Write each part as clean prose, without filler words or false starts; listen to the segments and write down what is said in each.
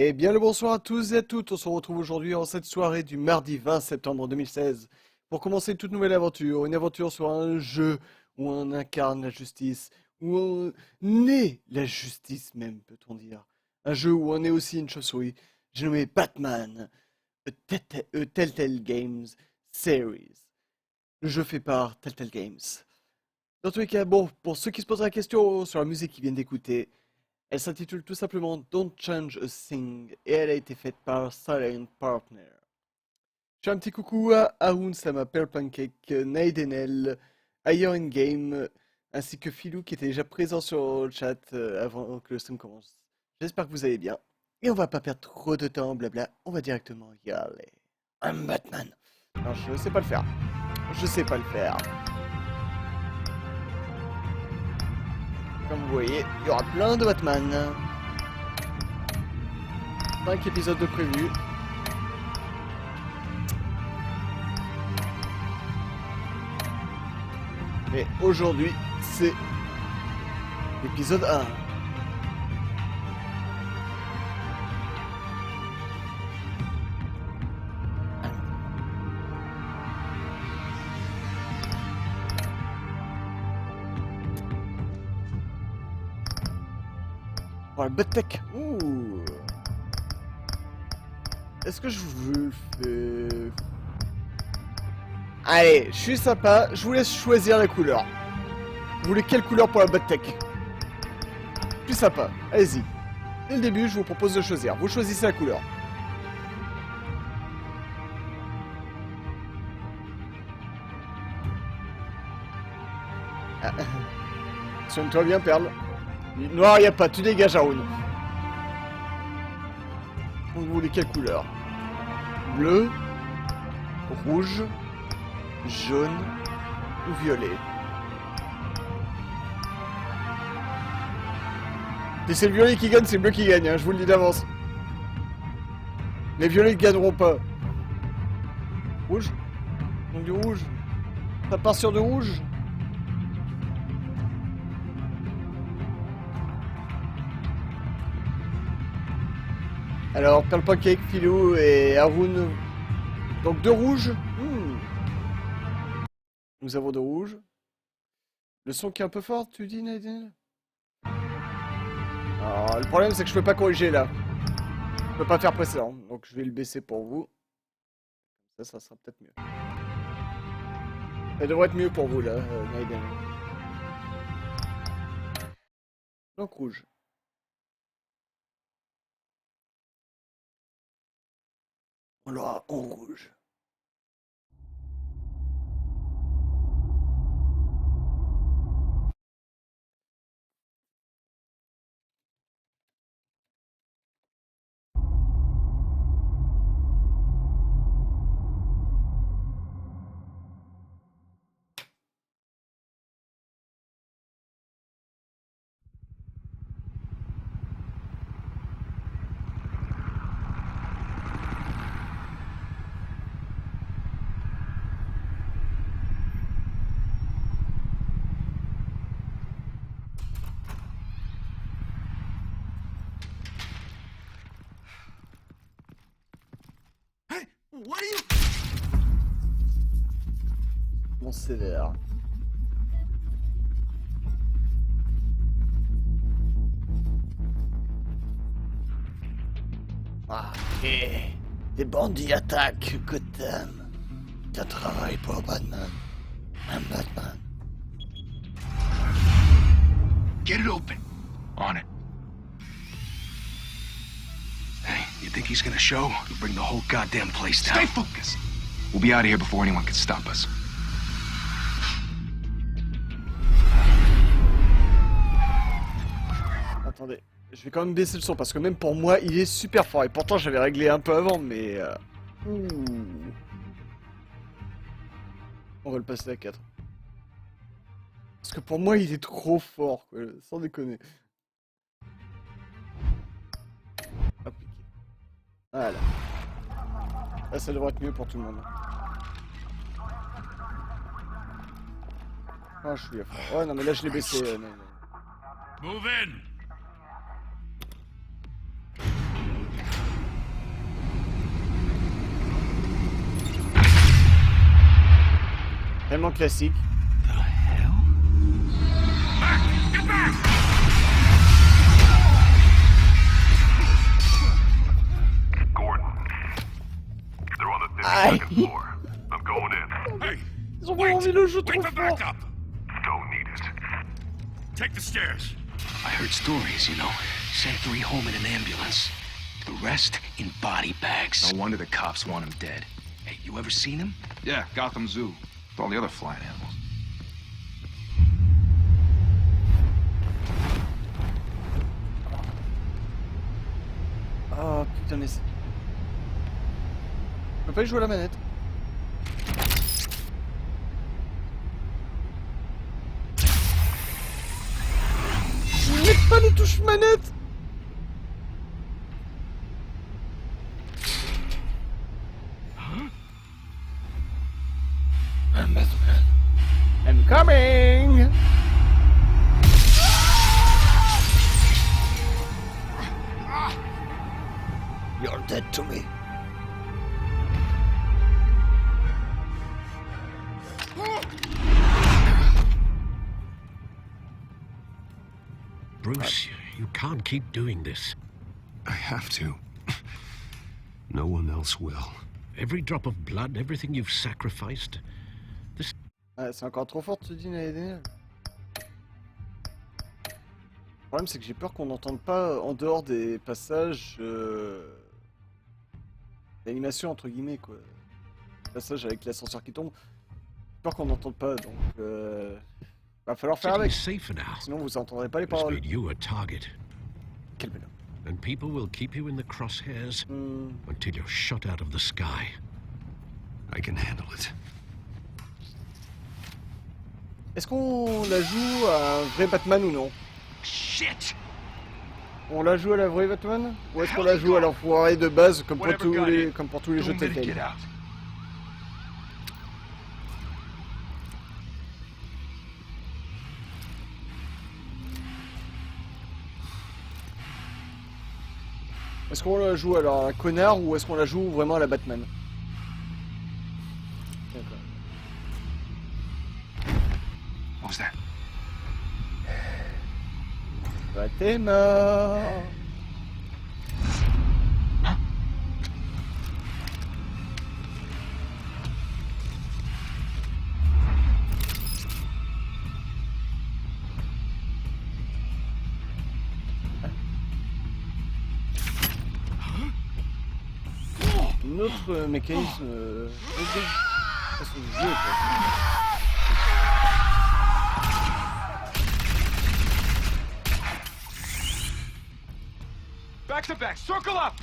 Et bien le bonsoir à tous et à toutes, on se retrouve aujourd'hui en cette soirée du mardi 20 septembre 2016 pour commencer une toute nouvelle aventure, une aventure sur un jeu où on incarne la justice, où on est la justice même peut-on dire. Un jeu où on est aussi une chauve-souris, j'ai nommé Batman, Telltale Games Series. Le jeu fait par Telltale Games. Dans tous les cas, bon, pour ceux qui se posent la question sur la musique qu'ils viennent d'écouter, elle s'intitule tout simplement Don't Change a Thing et elle a été faite par Silent Partner. Je fais un petit coucou à Haroun, Sama, Pearl Pancake, Naidenel, Ayer in Game, ainsi que Philou qui était déjà présent sur le chat avant que le stream commence. J'espère que vous allez bien. Et on va pas perdre trop de temps, blabla, on va directement y aller. I'm Batman. Non, je sais pas le faire. Je sais pas le faire. Comme vous voyez, il y aura plein de Batman. 5 épisodes de prévu. Mais aujourd'hui, c'est l'épisode 1. Oh, le Buttech. Ouh. Est-ce que je veux le faire? Allez, je suis sympa, je vous laisse choisir la couleur. Vous voulez quelle couleur pour la Buttech? Plus sympa, allez-y. Dès le début, je vous propose de choisir. Vous choisissez la couleur. Ah. Soigne-toi bien, Perle. Noir, y a pas, tu dégages, Haroun. Vous voulez quelle couleur? Bleu, rouge, jaune ou violet? Et c'est le violet qui gagne, c'est le bleu qui gagne, hein, je vous le dis d'avance. Les violets ne gagneront pas. Rouge? Donc du rouge. Ça part sur du rouge? Alors, Pearl Pancake, Philou et Haroun. Donc de rouge. Nous avons de rouge. Le son qui est un peu fort, tu dis, Nadine? Alors, le problème, c'est que je peux pas corriger là. Je peux pas faire précédent. Donc je vais le baisser pour vous. Ça sera peut-être mieux. Ça devrait être mieux pour vous là, Nadine. Donc rouge. On l'aura en rouge. What are you? Mon sévère. Ah, et des bandits attaquent Gotham. T'as travail pour Batman. Un Batman. Get it open. On it. Hey, you think he's gonna show? He'll bring the whole goddamn place down. Stay focused. We'll be out of here before anyone can stop us. Attendez, je vais quand même baisser le son parce que même pour moi, il est super fort. Et pourtant, j'avais réglé un peu avant, mais... Ouh. On va le passer à 4. Parce que pour moi, il est trop fort, quoi. Sans déconner. Appliquer. Voilà. Là, ça devrait être mieux pour tout le monde. Ah, je suis à fond. Ouais, non, mais là, je l'ai baissé. Move in. Tellement classique. The hell? Get back! Gordon. They're on the Aïe. 52nd floor. I'm going in. Hey, Ils ont vraiment mis le jeu trop wait for fort. backup. Don't need it. Take the stairs. I heard stories, you know. Sent 3 home in an ambulance. The rest in body bags. No wonder the cops want him dead. Hey, you ever seen him? Yeah, Gotham Zoo. With all the other flying animals. Oh putain, mais c'est... Je peux pas y jouer à la manette. Je n'ai pas les touches manette. I'm coming. You're dead to me. Bruce, you can't keep doing this. I have to. No one else will. Every drop of blood, everything you've sacrificed. Ah, c'est encore trop fort, tu dis, l'année dernière. Le problème, c'est que j'ai peur qu'on n'entende pas en dehors des passages d'animation, entre guillemets, quoi. Passage avec l'ascenseur qui tombe. J'ai peur qu'on n'entende pas, donc va falloir faire City avec. is safer now. Sinon, vous entendrez pas les It's paroles. made you a target, Quel bonhomme. and people will keep you in the crosshairs until you're shot out of the sky. I can handle it. Est-ce qu'on la joue à un vrai Batman ou non? Shit! On la joue à la vraie Batman? Ou est-ce qu'on la joue à l'enfoiré de base comme pour tous les jeux Get Telltale? out. Est-ce qu'on la joue alors à un connard ou est-ce qu'on la joue vraiment à la Batman? D'accord. What was that? Bah t'es mort. Un autre mécanisme façon de jeu, quoi. Back to back, circle up!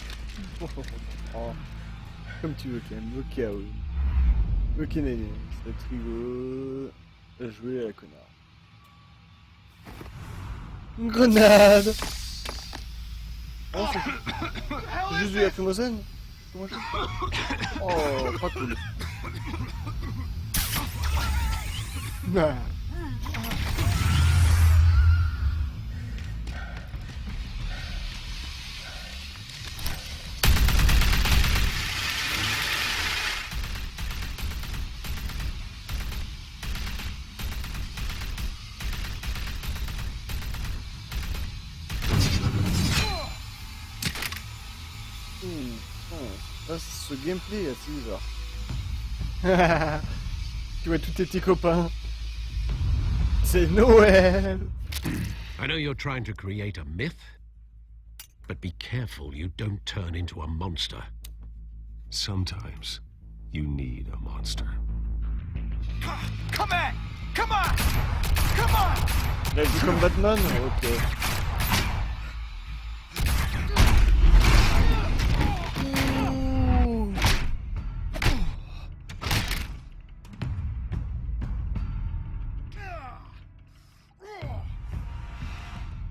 Oh. Comme tu veux, Clem. Ok, oui. Ok, néné. Ça va être rigolo. À jouer à la connard. Une grenade! Oh, c'est juste du lacrymogène? Comment je... Oh, pas cool. Ah. Ce gameplay est assez bizarre. Tu vois tous tes petits copains. C'est Noël. I know you're trying to create a myth, but be careful you don't turn into a monster. Sometimes you need a monster. Come on! Come on! Come on! Il a vu comme Batman? Ok.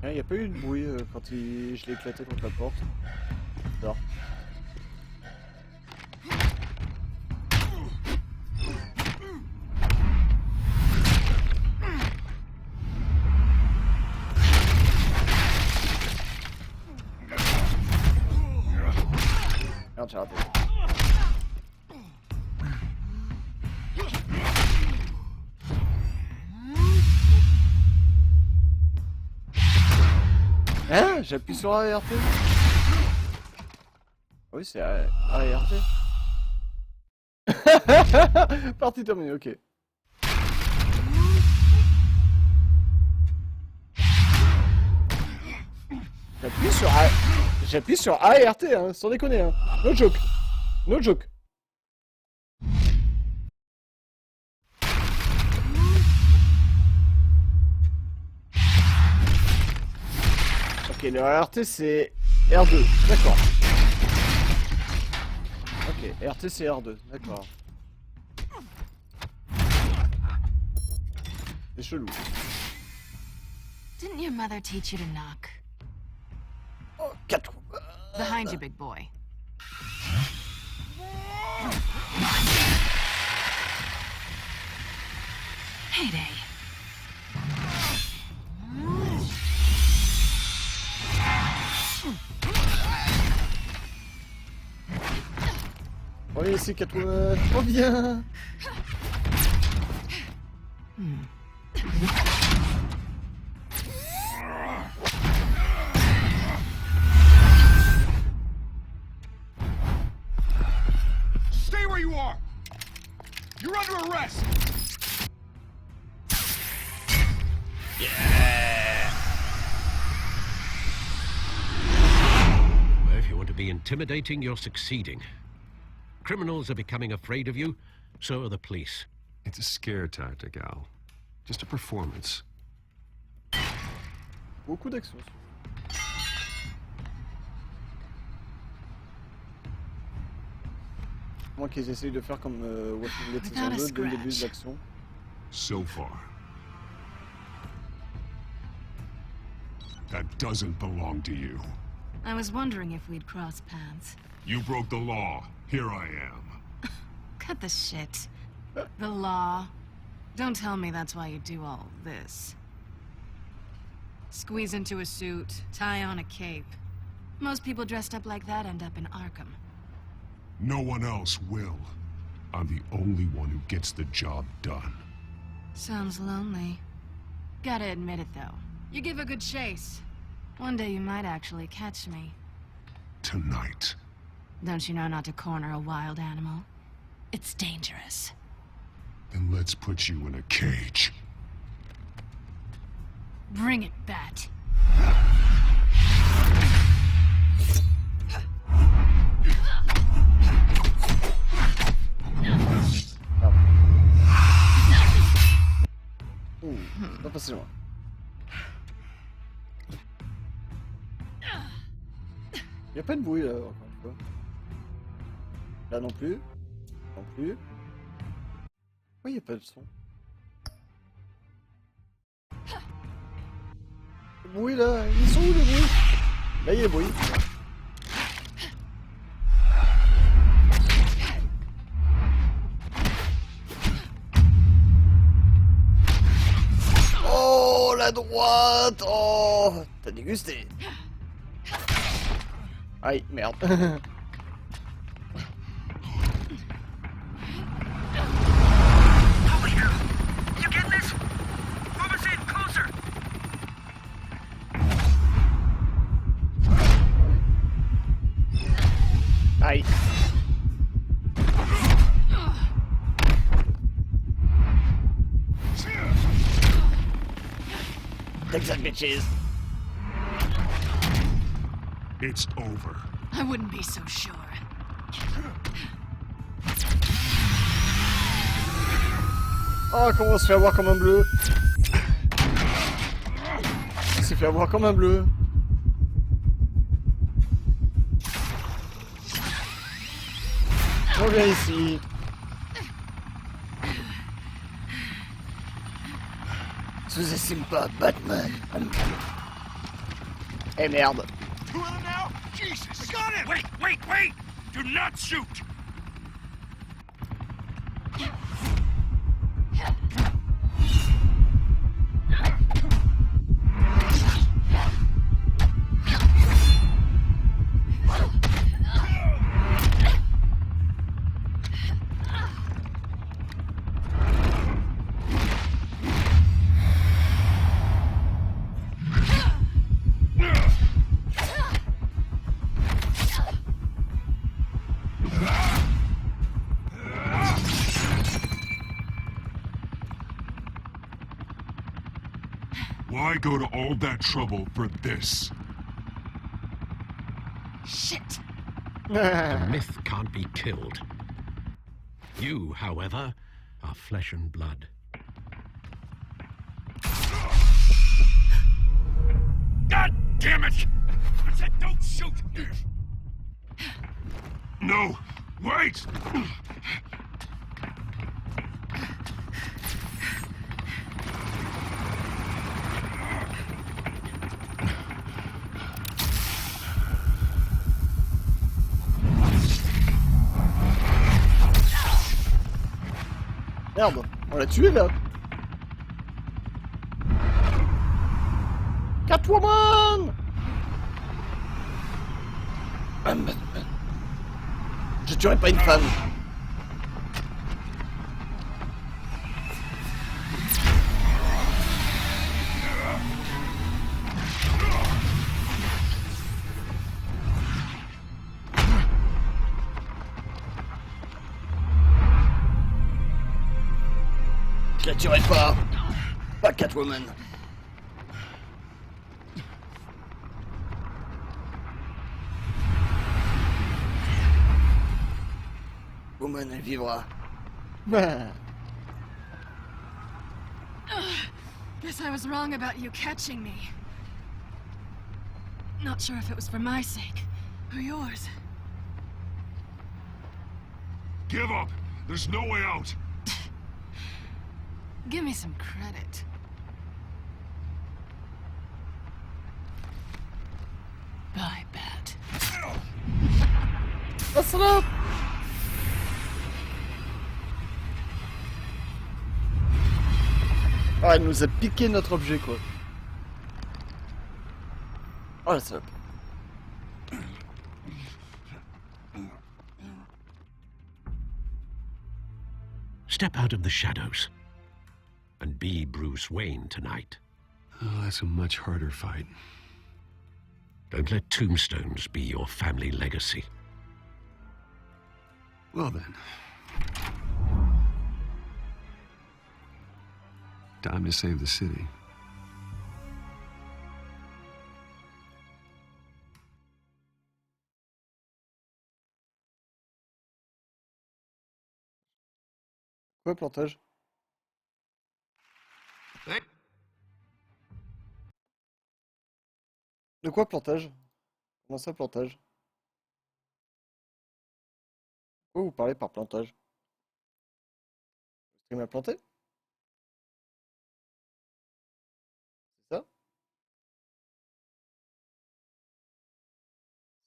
Il n'y a pas eu de bruit quand je l'ai éclaté contre la porte. Bizarre. Merde, j'ai raté. J'appuie sur A et RT. Oui, c'est A et RT. Partie terminée, ok. J'appuie sur A et RT, hein, sans déconner, hein. No joke. No joke. Ok, le RT c'est R2, d'accord. Ok, RT c'est R2, d'accord. C'est chelou. Didn't your mother teach you to knock? Oh, 4. Behind you, big boy. Heyday. Oui, c'est 4. Trop bien. Stay where you are! You're under arrest! Well, if you want to be intimidating, you're succeeding. Criminals are becoming afraid of you, so are the police. It's a scare tactic, Al. Just a performance. Beaucoup d'action. Moi qu'ils essayent de faire comme Walking Dead saison 2 dès le début de l'action. So far. That doesn't belong to you. I was wondering if we'd cross paths. You broke the law. Here I am. Cut the shit. The law. Don't tell me that's why you do all this. Squeeze into a suit, tie on a cape. Most people dressed up like that end up in Arkham. No one else will. I'm the only one who gets the job done. Sounds lonely. Gotta admit it, though. You give a good chase. One day you might actually catch me. Tonight. Don't you know not to corner a wild animal? It's dangerous. Then let's put you in a cage. Bring it, Bat. Pas passé loin. Y'a pas de bruit là, encore une fois. Là non plus. Non plus. Pourquoi y'a pas de son? Le bruit là, ils sont où les bruits? Là y'a le bruit. Oh la droite! Oh, t'as dégusté. Aïe, merde. Aïe. Take that, bitches. It's over. I wouldn't be so sure. Oh, comment on se fait avoir comme un bleu? On s'est fait avoir comme un bleu. On vient ici. Sous-estime pas Batman. Eh merde. Two of them now? Jesus! Got him! Wait! Do not shoot! Why go to all that trouble for this? Shit! The myth can't be killed. You, however, are flesh and blood. God damn it! I said don't shoot! No! Wait! Merde, on l'a tué là. Catwoman! Je tuerai pas une femme. Je la tuerai pas. Pas Catwoman. Woman, elle vivra. Guess I was wrong about you catching me. Not sure if it was for my sake or yours. Give up! There's no way out! Give me some credit. Bye, Bat. La salope! Ah, elle nous a piqué notre objet, quoi. Oh, la salope. Step out of the shadows and be Bruce Wayne tonight. Oh, that's a much harder fight. Don't let tombstones be your family legacy. Well then. Time to save the city. Quoi, plantage? De quoi, plantage? Comment ça, plantage? Pourquoi vous parlez par plantage? Le stream a planté? C'est ça?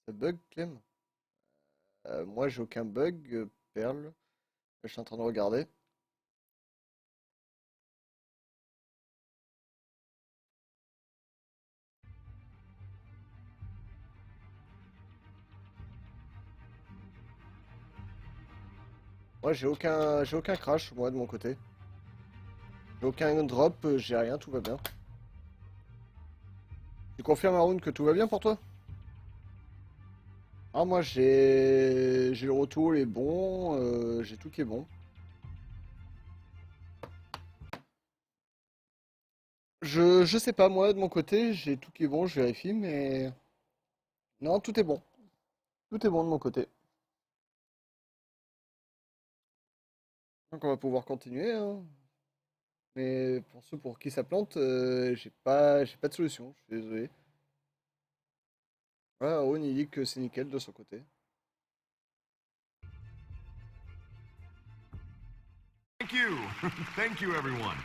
Ça bug, Clem? Moi, j'ai aucun bug, Perle. Je suis en train de regarder. Moi, j'ai aucun crash, moi, de mon côté. J'ai aucun drop, j'ai rien, tout va bien. Tu confirmes, Haroun, que tout va bien pour toi? Ah, moi, j'ai le retour, il est bon, j'ai tout qui est bon. Je sais pas, moi, de mon côté, j'ai tout qui est bon, je vérifie, mais... Non, tout est bon. Tout est bon de mon côté. Donc on va pouvoir continuer, hein. Mais pour ceux pour qui ça plante, j'ai pas de solution, je suis désolé. Ouais, Aaron, il dit que c'est nickel de son côté. Thank you. Thank you, everyone.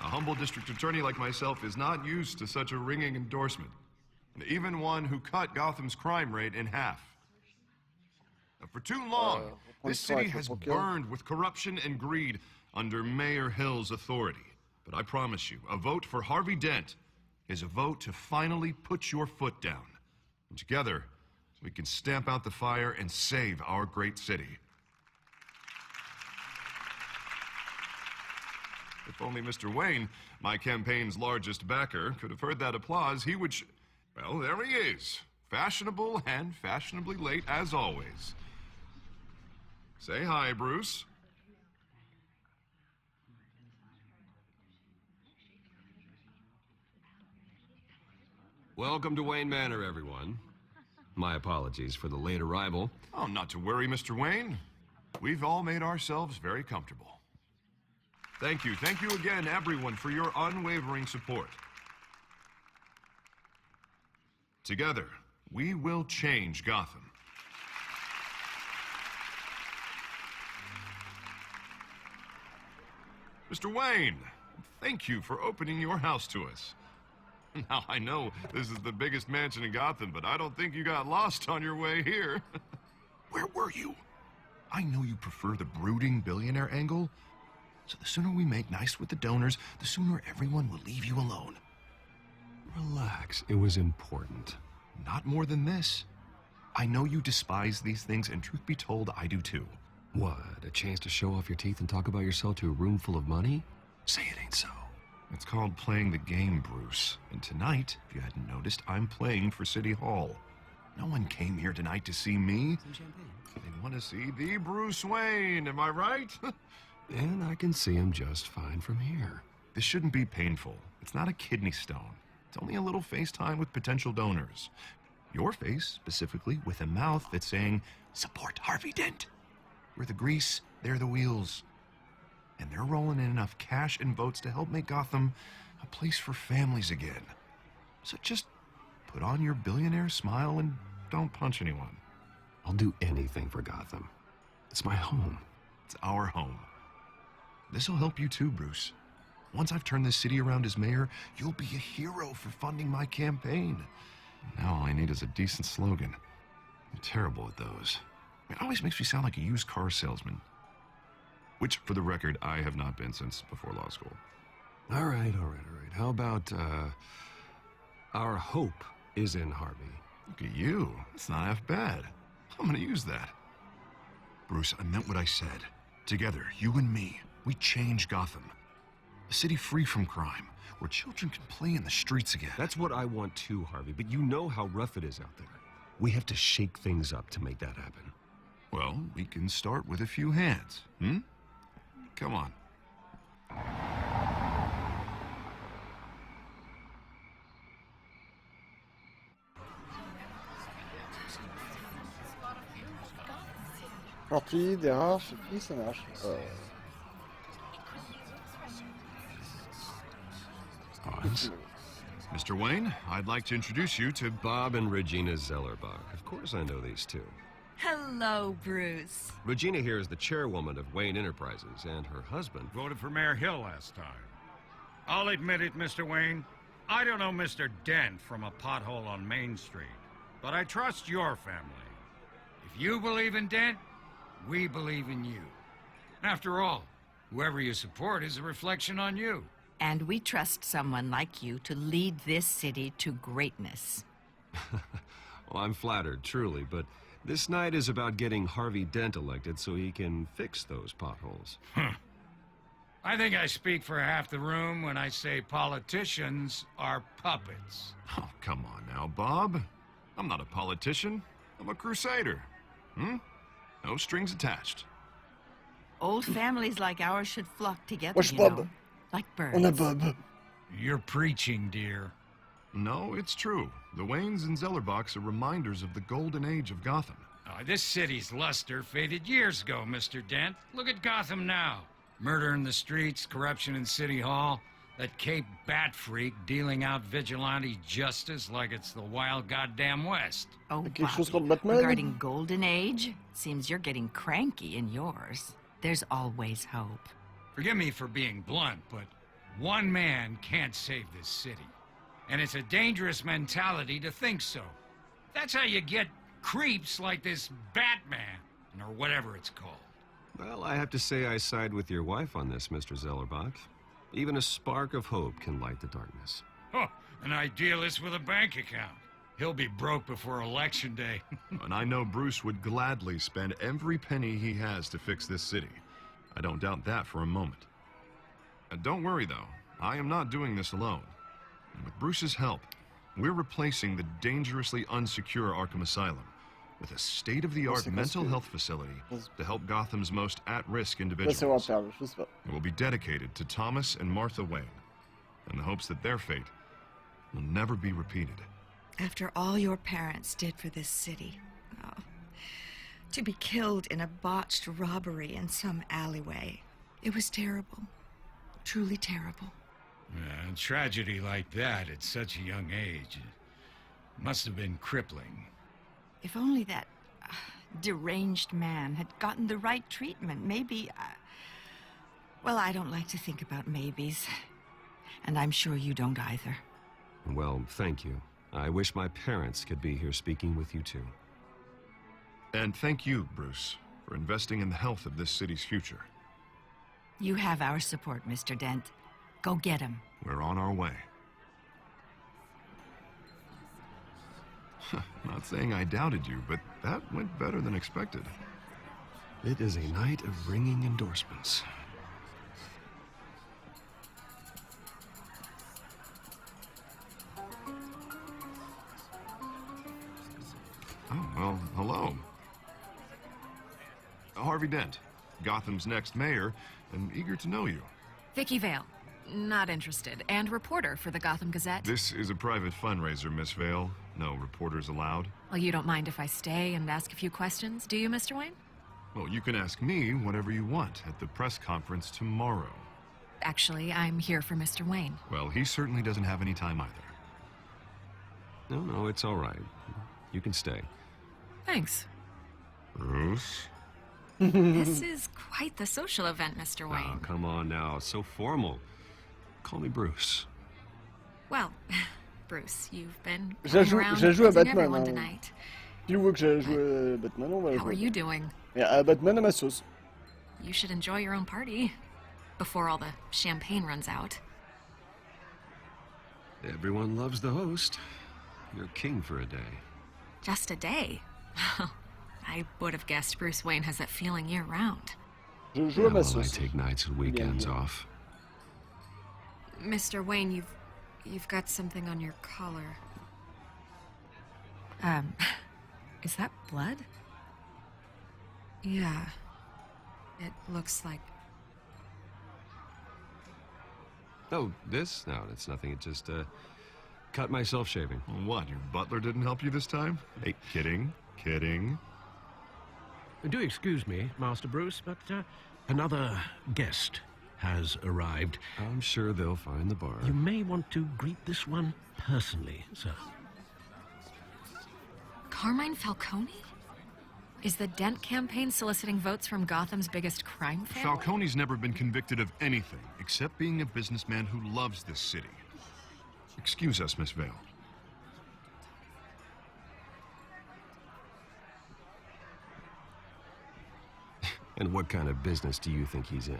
A humble district attorney like myself is not used to such a ringing endorsement. Even one who cut Gotham's crime rate in half. For too long, this city has burned with corruption and greed under Mayor Hill's authority. But I promise you, a vote for Harvey Dent is a vote to finally put your foot down. And together, we can stamp out the fire and save our great city. If only Mr. Wayne, my campaign's largest backer, could have heard that applause, he would well, there he is. Fashionable and fashionably late as always. Say hi, Bruce. Welcome to Wayne Manor, everyone. My apologies for the late arrival. Oh, not to worry, Mr. Wayne. We've all made ourselves very comfortable. Thank you again, everyone, for your unwavering support. Together, we will change Gotham. Mr. Wayne, thank you for opening your house to us. Now, I know this is the biggest mansion in Gotham, but I don't think you got lost on your way here. Where were you? I know you prefer the brooding billionaire angle, so the sooner we make nice with the donors, the sooner everyone will leave you alone. Relax, it was important. Not more than this. I know you despise these things, and truth be told, I do too. What, a chance to show off your teeth and talk about yourself to a room full of money? Say it ain't so. It's called playing the game, Bruce. And tonight, if you hadn't noticed, I'm playing for City Hall. No one came here tonight to see me. Some champagne. They want to see the Bruce Wayne, am I right? And I can see him just fine from here. This shouldn't be painful. It's not a kidney stone. It's only a little FaceTime with potential donors. Your face, specifically, with a mouth that's saying, support Harvey Dent. We're the grease, they're the wheels. And they're rolling in enough cash and votes to help make Gotham a place for families again. So just put on your billionaire smile and don't punch anyone. I'll do anything for Gotham. It's my home. It's our home. This'll help you too, Bruce. Once I've turned this city around as mayor, you'll be a hero for funding my campaign. Now all I need is a decent slogan. I'm terrible at those. It always makes me sound like a used car salesman. Which, for the record, I have not been since before law school. All right. How about, our hope is in Harvey? Look at you. It's not half bad. I'm gonna use that. Bruce, I meant what I said. Together, you and me, we change Gotham. A city free from crime, where children can play in the streets again. That's what I want too, Harvey, but you know how rough it is out there. We have to shake things up to make that happen. Well, we can start with a few hands, Come on. Partie des rares personnages. Hans? Mr. Wayne, I'd like to introduce you to Bob and Regina Zellerbach. Of course I know these two. Hello, Bruce. Regina here is the chairwoman of Wayne Enterprises, and her husband... Voted for Mayor Hill last time. I'll admit it, Mr. Wayne. I don't know Mr. Dent from a pothole on Main Street, but I trust your family. If you believe in Dent, we believe in you. After all, whoever you support is a reflection on you. And we trust someone like you to lead this city to greatness. Well, I'm flattered, truly, but this night is about getting Harvey Dent elected so he can fix those potholes. I think I speak for half the room when I say politicians are puppets. Oh, come on now, Bob. I'm not a politician. I'm a crusader. No strings attached. Old families like ours should flock together, Wesh, you Bob. know, like birds. On a Bob. You're preaching, dear. No, it's true. The Waynes and Zellerbachs are reminders of the golden age of Gotham. Oh, this city's luster faded years ago, Mr. Dent. Look at Gotham now. Murder in the streets, corruption in City Hall, that Cape Bat freak dealing out vigilante justice like it's the wild goddamn West. Oh, Quelque chose Bobby, contre Batman? regarding Golden Age, seems you're getting cranky in yours. There's always hope. Forgive me for being blunt, but one man can't save this city. And it's a dangerous mentality to think so. That's how you get creeps like this Batman, or whatever it's called. Well, I have to say I side with your wife on this, Mr. Zellerbach. Even a spark of hope can light the darkness. Oh, an idealist with a bank account. He'll be broke before Election Day. And I know Bruce would gladly spend every penny he has to fix this city. I don't doubt that for a moment. Don't worry, though. I am not doing this alone. And with Bruce's help, we're replacing the dangerously unsecure Arkham Asylum with a state-of-the-art mental health facility to help Gotham's most at-risk individuals. It will be dedicated to Thomas and Martha Wayne, in the hopes that their fate will never be repeated. After all your parents did for this city. Oh, to be killed in a botched robbery in some alleyway. It was terrible. Truly terrible. A tragedy like that at such a young age must have been crippling. If only that deranged man had gotten the right treatment, maybe... well, I don't like to think about maybes. And I'm sure you don't either. Well, thank you. I wish my parents could be here speaking with you too. And thank you, Bruce, for investing in the health of this city's future. You have our support, Mr. Dent. Go get him. We're on our way. Not saying I doubted you, but that went better than expected. It is a night of ringing endorsements. Oh, well, hello. Harvey Dent, Gotham's next mayor, and eager to know you. Vicky Vale. Not interested. And reporter for the Gotham Gazette. This is a private fundraiser, Miss Vale. No reporters allowed. Well, you don't mind if I stay and ask a few questions, do you, Mr. Wayne? Well, you can ask me whatever you want at the press conference tomorrow. Actually, I'm here for Mr. Wayne. Well, he certainly doesn't have any time either. No, it's all right. You can stay. Thanks. Bruce? This is quite the social event, Mr. Wayne. Oh, come on now. So formal. Call me Bruce. Well, Bruce, you've been Je going around joue à quizzing Batman. everyone Hein. tonight. Si vous voulez que je joue à Batman, on va How are jouer. you doing? Et à Batman à ma sauce. You should enjoy your own party before all the champagne runs out. Everyone loves the host. You're king for a day. Just a day? I would have guessed Bruce Wayne has that feeling year-round. Je joue à ma Well, I sauce. take nights and weekends off. Mr. Wayne, you've got something on your collar. Is that blood? Yeah. It looks like... Oh, this? No, it's nothing. It just, cut myself shaving. What, your butler didn't help you this time? Hey, kidding. Do excuse me, Master Bruce, but another guest has arrived. I'm sure they'll find the bar. You may want to greet this one personally, sir. Carmine Falcone? Is the Dent campaign soliciting votes from Gotham's biggest crime family? Falcone's never been convicted of anything except being a businessman who loves this city. Excuse us, Miss Vale. And what kind of business do you think he's in?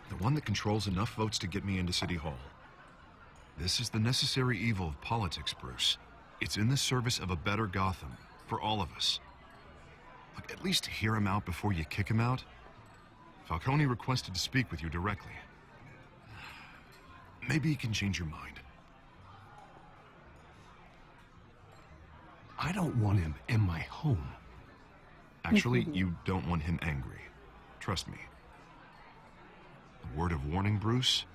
The one that controls enough votes to get me into City Hall. This is the necessary evil of politics, Bruce. It's in the service of a better Gotham, for all of us. Look, at least hear him out before you kick him out. Falcone requested to speak with you directly. Maybe he can change your mind. I don't want him in my home. Actually, you don't want him angry. Trust me. A word of warning, Bruce.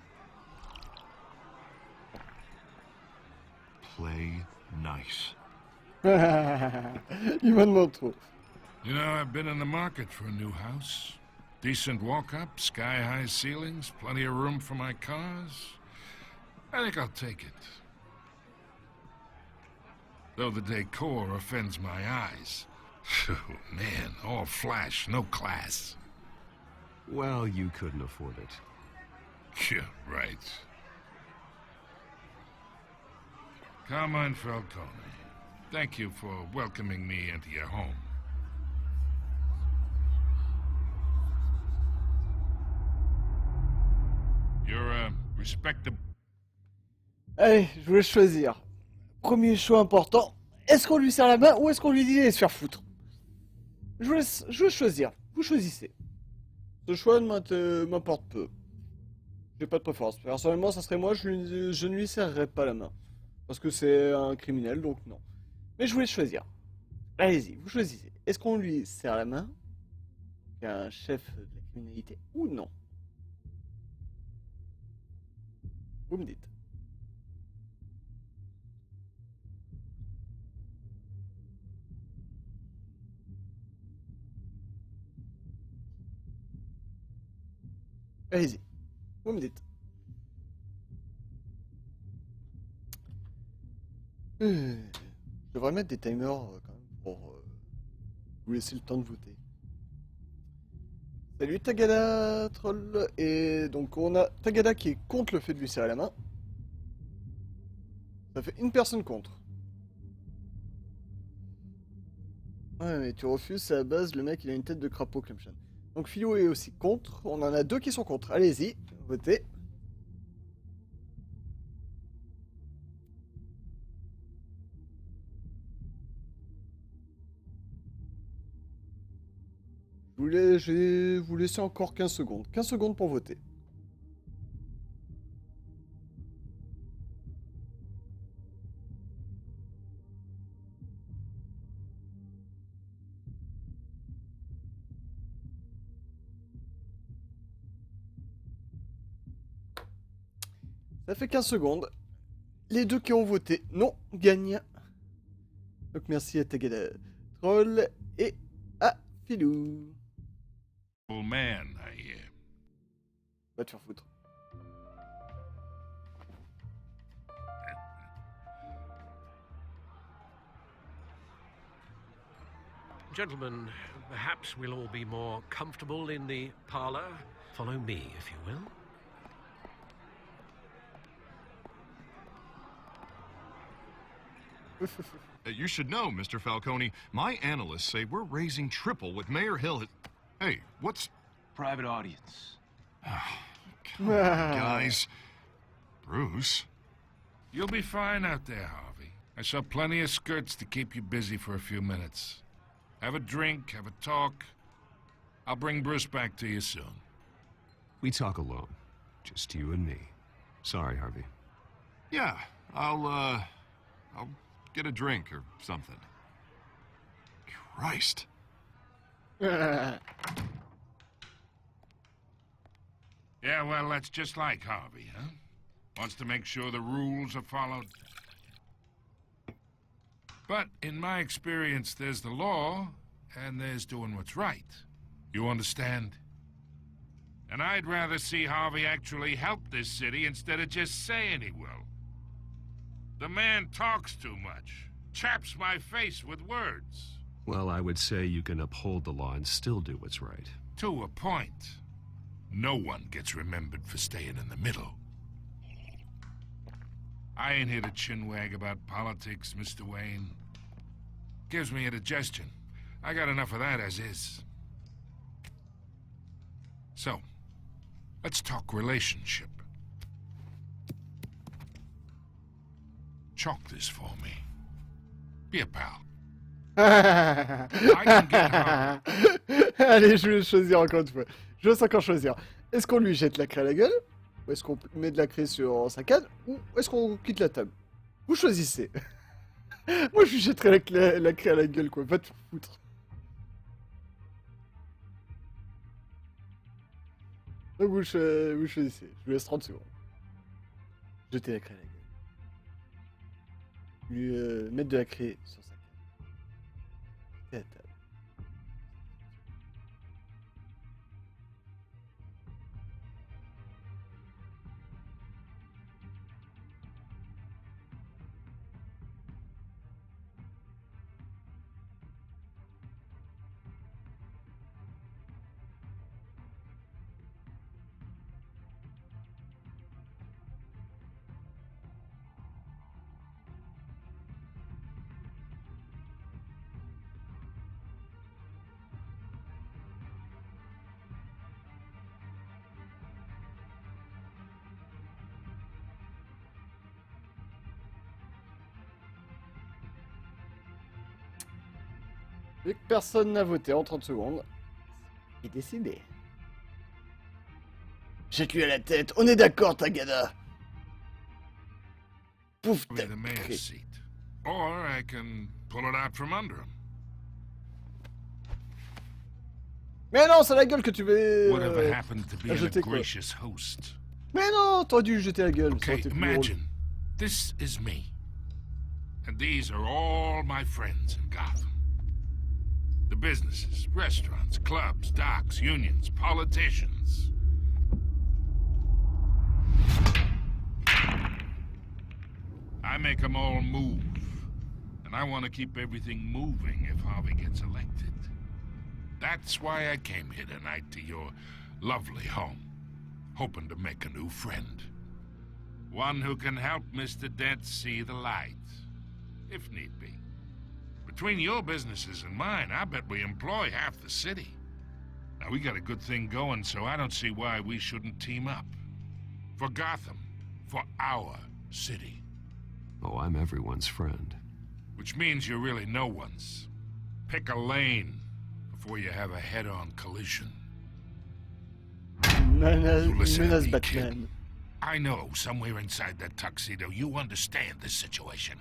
Play nice. Il m'a demandé trop. You know, I've been in the market for a new house. Decent walk-up, sky-high ceilings, plenty of room for my cars. I think I'll take it. Though the decor offends my eyes. Oh, man, all flash, no class. Well, you couldn't afford it. Yeah, right. Carmine Falcone, thank you for welcoming me into your home. You're a respectable... Allez, je voulais choisir. Premier choix important. Est-ce qu'on lui serre la main ou est-ce qu'on lui dit d'aller se faire foutre? Je veux choisir. Vous choisissez. Ce choix m'importe peu. J'ai pas de préférence. Personnellement, ça serait moi, je ne lui serrerais pas la main. Parce que c'est un criminel, donc non. Mais je voulais choisir. Allez-y, vous choisissez. Est-ce qu'on lui serre la main? Un chef de la criminalité ou non? Vous me dites. Allez-y. Vous me dites. Je devrais mettre des timers quand même pour vous laisser le temps de voter. Salut Tagada, troll. Et donc on a Tagada qui est contre le fait de lui serrer la main. Ça fait une personne contre. Ouais, mais tu refuses, c'est à la base, le mec il a une tête de crapaud, Clemchan. Donc Philo est aussi contre. On en a deux qui sont contre. Allez-y, votez. Je vais vous laisser encore 15 secondes. 15 secondes pour voter. Ça fait 15 secondes. Les deux qui ont voté non gagnent. Donc merci à Tagada Troll et à Philou. Oh man, I hear. Va te faire foutre. Gentlemen, perhaps we'll all be more comfortable in the parlor. Follow me, if you will. You should know, Mr. Falcone, my analysts say we're raising triple with Mayor Hill. Hey, what's... Private audience. Come on, guys. Bruce? You'll be fine out there, Harvey. I saw plenty of skirts to keep you busy for a few minutes. Have a drink, have a talk. I'll bring Bruce back to you soon. We talk alone. Just you and me. Sorry, Harvey. Yeah, I'll get a drink or something. Christ. Yeah, well, that's just like Harvey, huh? Wants to make sure the rules are followed. But in my experience, there's the law, and there's doing what's right. You understand? And I'd rather see Harvey actually help this city instead of just saying he will. The man talks too much. Chaps my face with words. Well, I would say you can uphold the law and still do what's right. To a point. No one gets remembered for staying in the middle. I ain't here to chinwag about politics, Mr. Wayne. Gives me indigestion. I got enough of that as is. So, let's talk relationship. Chalk this for me. Be a pal. I can get out. Allez, je vais choisir encore une fois. Je vais encore choisir. Est-ce qu'on lui jette la craie à la gueule? Ou est-ce qu'on met de la craie sur sa canne? Ou est-ce qu'on quitte la table? Vous choisissez. Moi, je lui jetterai la craie à la gueule, quoi. Va te faire foutre. Donc, vous choisissez. Je vous laisse 30 secondes. Jeter la craie à la gueule. Lui mettre de la craie sur sa canne. Et à table. Vu que personne n'a voté en 30 secondes, c'est décidé. Jette-lui à la tête, on est d'accord, Tagada. Pouf, The mayor's seat. Or I can pull it out from under him. Mais non, c'est la gueule que tu veux. Whatever happened to being a jeter, quoi. gracious host? Mais non, t'aurais dû lui jeter la gueule. ça aurait Okay, été plus drôle. imagine. This is me. And these are all my friends in Gotham. The businesses, restaurants, clubs, docks, unions, politicians. make them all move. And I want to keep everything moving if Harvey gets elected. That's why I came here tonight to your lovely home, hoping to make a new friend. One who can help Mr. Dent see the light, if need be. Between your businesses and mine, I bet we employ half the city. Now, we got a good thing going, so I don't see why we shouldn't team up. For Gotham, for our city. Oh, I'm everyone's friend. Which means you're really no one's. Pick a lane before you have a head-on collision. Menace Batman. I know somewhere inside that tuxedo you understand this situation.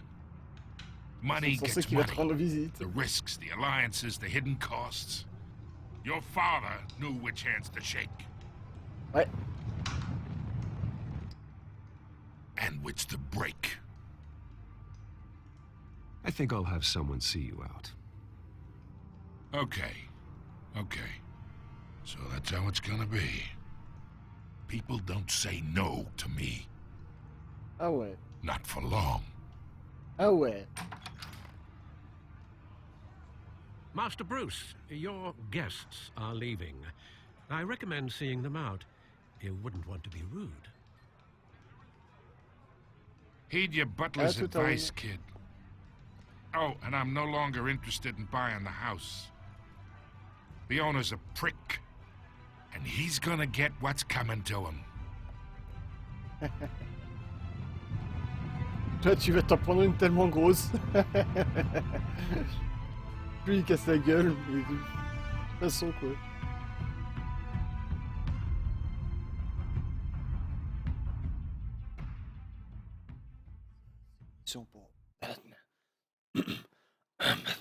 Money gets money. The risks, the alliances, the hidden costs. Your father knew which hands to shake. Ouais. And which to break. I think I'll have someone see you out. Okay. So that's how it's gonna be. People don't say no to me. Ah ouais. Not for long. Ah ouais. Master Bruce, your guests are leaving. I recommend seeing them out. You wouldn't want to be rude. Heed your butler's advice, kid. Oh, and I'm no longer interested in buying the house. The owner's a prick. And he's gonna get what's coming to him. Toi, tu vas t'en prendre une tellement grosse. Lui, il casse la gueule, mais de toute façon, quoi. Mission pour Batman. Batman.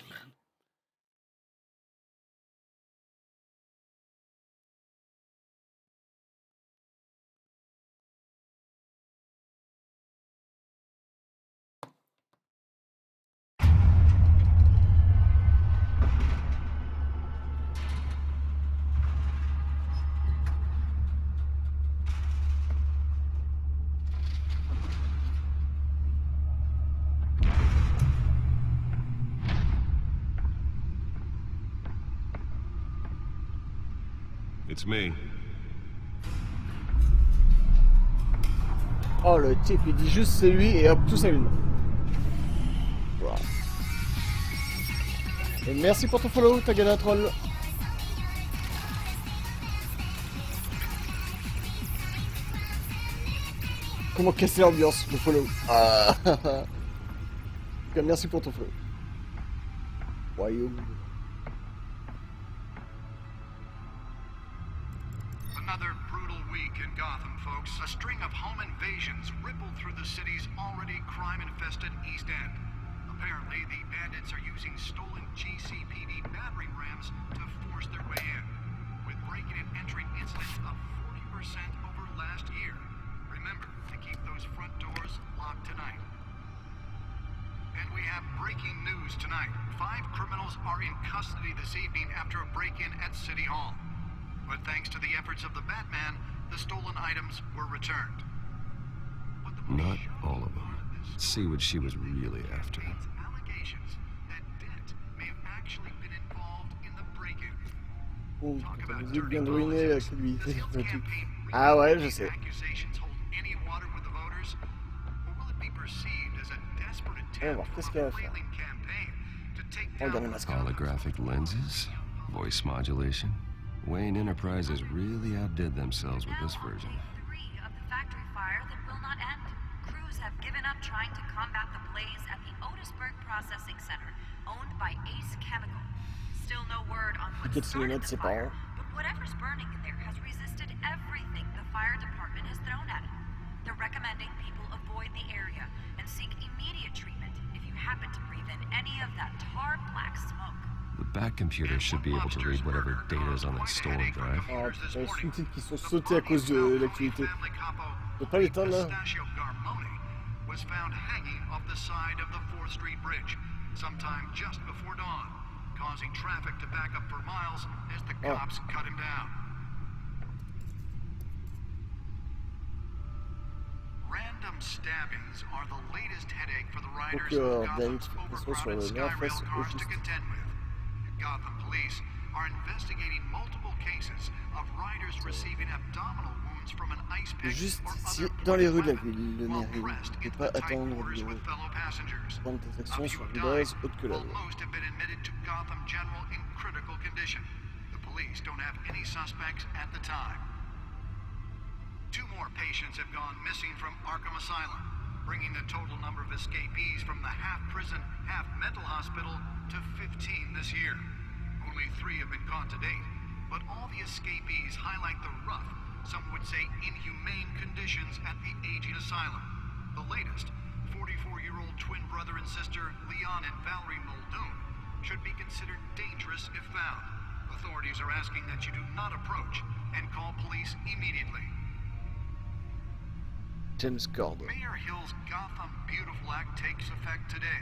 It's me. Oh, le type, il dit juste c'est lui et hop, tout s'allume. Wow. Et merci pour ton follow, t'as gagné un troll. Comment casser l'ambiance, le follow. Ah. En tout cas, merci pour ton follow. Royaume. Another brutal week in Gotham, folks. A string of home invasions rippled through the city's already crime-infested East End. Apparently, the bandits are using stolen GCPD battering rams to force their way in, with breaking and entering incidents up 40% over last year. Remember to keep those front doors locked tonight. And we have breaking news tonight. 5 criminals are in custody this evening after a break-in at City Hall. But thanks to the efforts of the Batman, the stolen items were returned. Not all of them. Let's see what she was really after. Allegations that Dent may have actually been involved in the break-in. Oh, t'as une musique bien ruinée avec lui. Ah ouais, je sais. On va voir qu'est-ce qu'elle va faire. Regardez ma score. Holographic lenses, voice modulation. Wayne Enterprises really outdid themselves with this version. Debris of the factory fire that will not end. Crews have given up trying to combat the blaze at the Otisburg Processing Center, owned by Ace Chemical. Still no word on what started the fire, but whatever's burning in there has resisted everything the fire department has thrown at it. They're recommending people avoid the area and seek immediate treatment if you happen to breathe in any of that tar black smoke. The back computer should be able to read whatever data is on that stolen drive. Oh putain, les sous-titres qui sont sautés à cause de l'activité. T'as pas l'éteindre là? Was found hanging off the side of the 4th Street Bridge sometime just before dawn, causing traffic to back up for miles as the cops cut him down. Random random stabbings are the latest headache for the riders Procureur of Gotham's d'Infiltration sur overcrowded le nerf Skyrail face aux cars to justices. contend with. Gotham police are investigating multiple cases of riders receiving abdominal wounds from an ice pick Juste or ici, other dans les rues pointed de la weapon ville, le while mairie. pressed Ne into pas the tight attendre quarters de with fellow passengers. prendre tes A actions few sur have une died, base haute que la while loi. most have been admitted to Gotham General in critical condition. The police don't have any suspects at the time. 2 more patients have gone missing from Arkham Asylum, bringing the total number of escapees from the half-prison, half-mental hospital to 15 this year. Only 3 have been caught to date, but all the escapees highlight the rough, some would say inhumane conditions at the aging asylum. The latest, 44-year-old twin brother and sister Leon and Valerie Muldoon, should be considered dangerous if found. Authorities are asking that you do not approach and call police immediately. James Gordon. Mayor Hill's Gotham Beautiful Act takes effect today,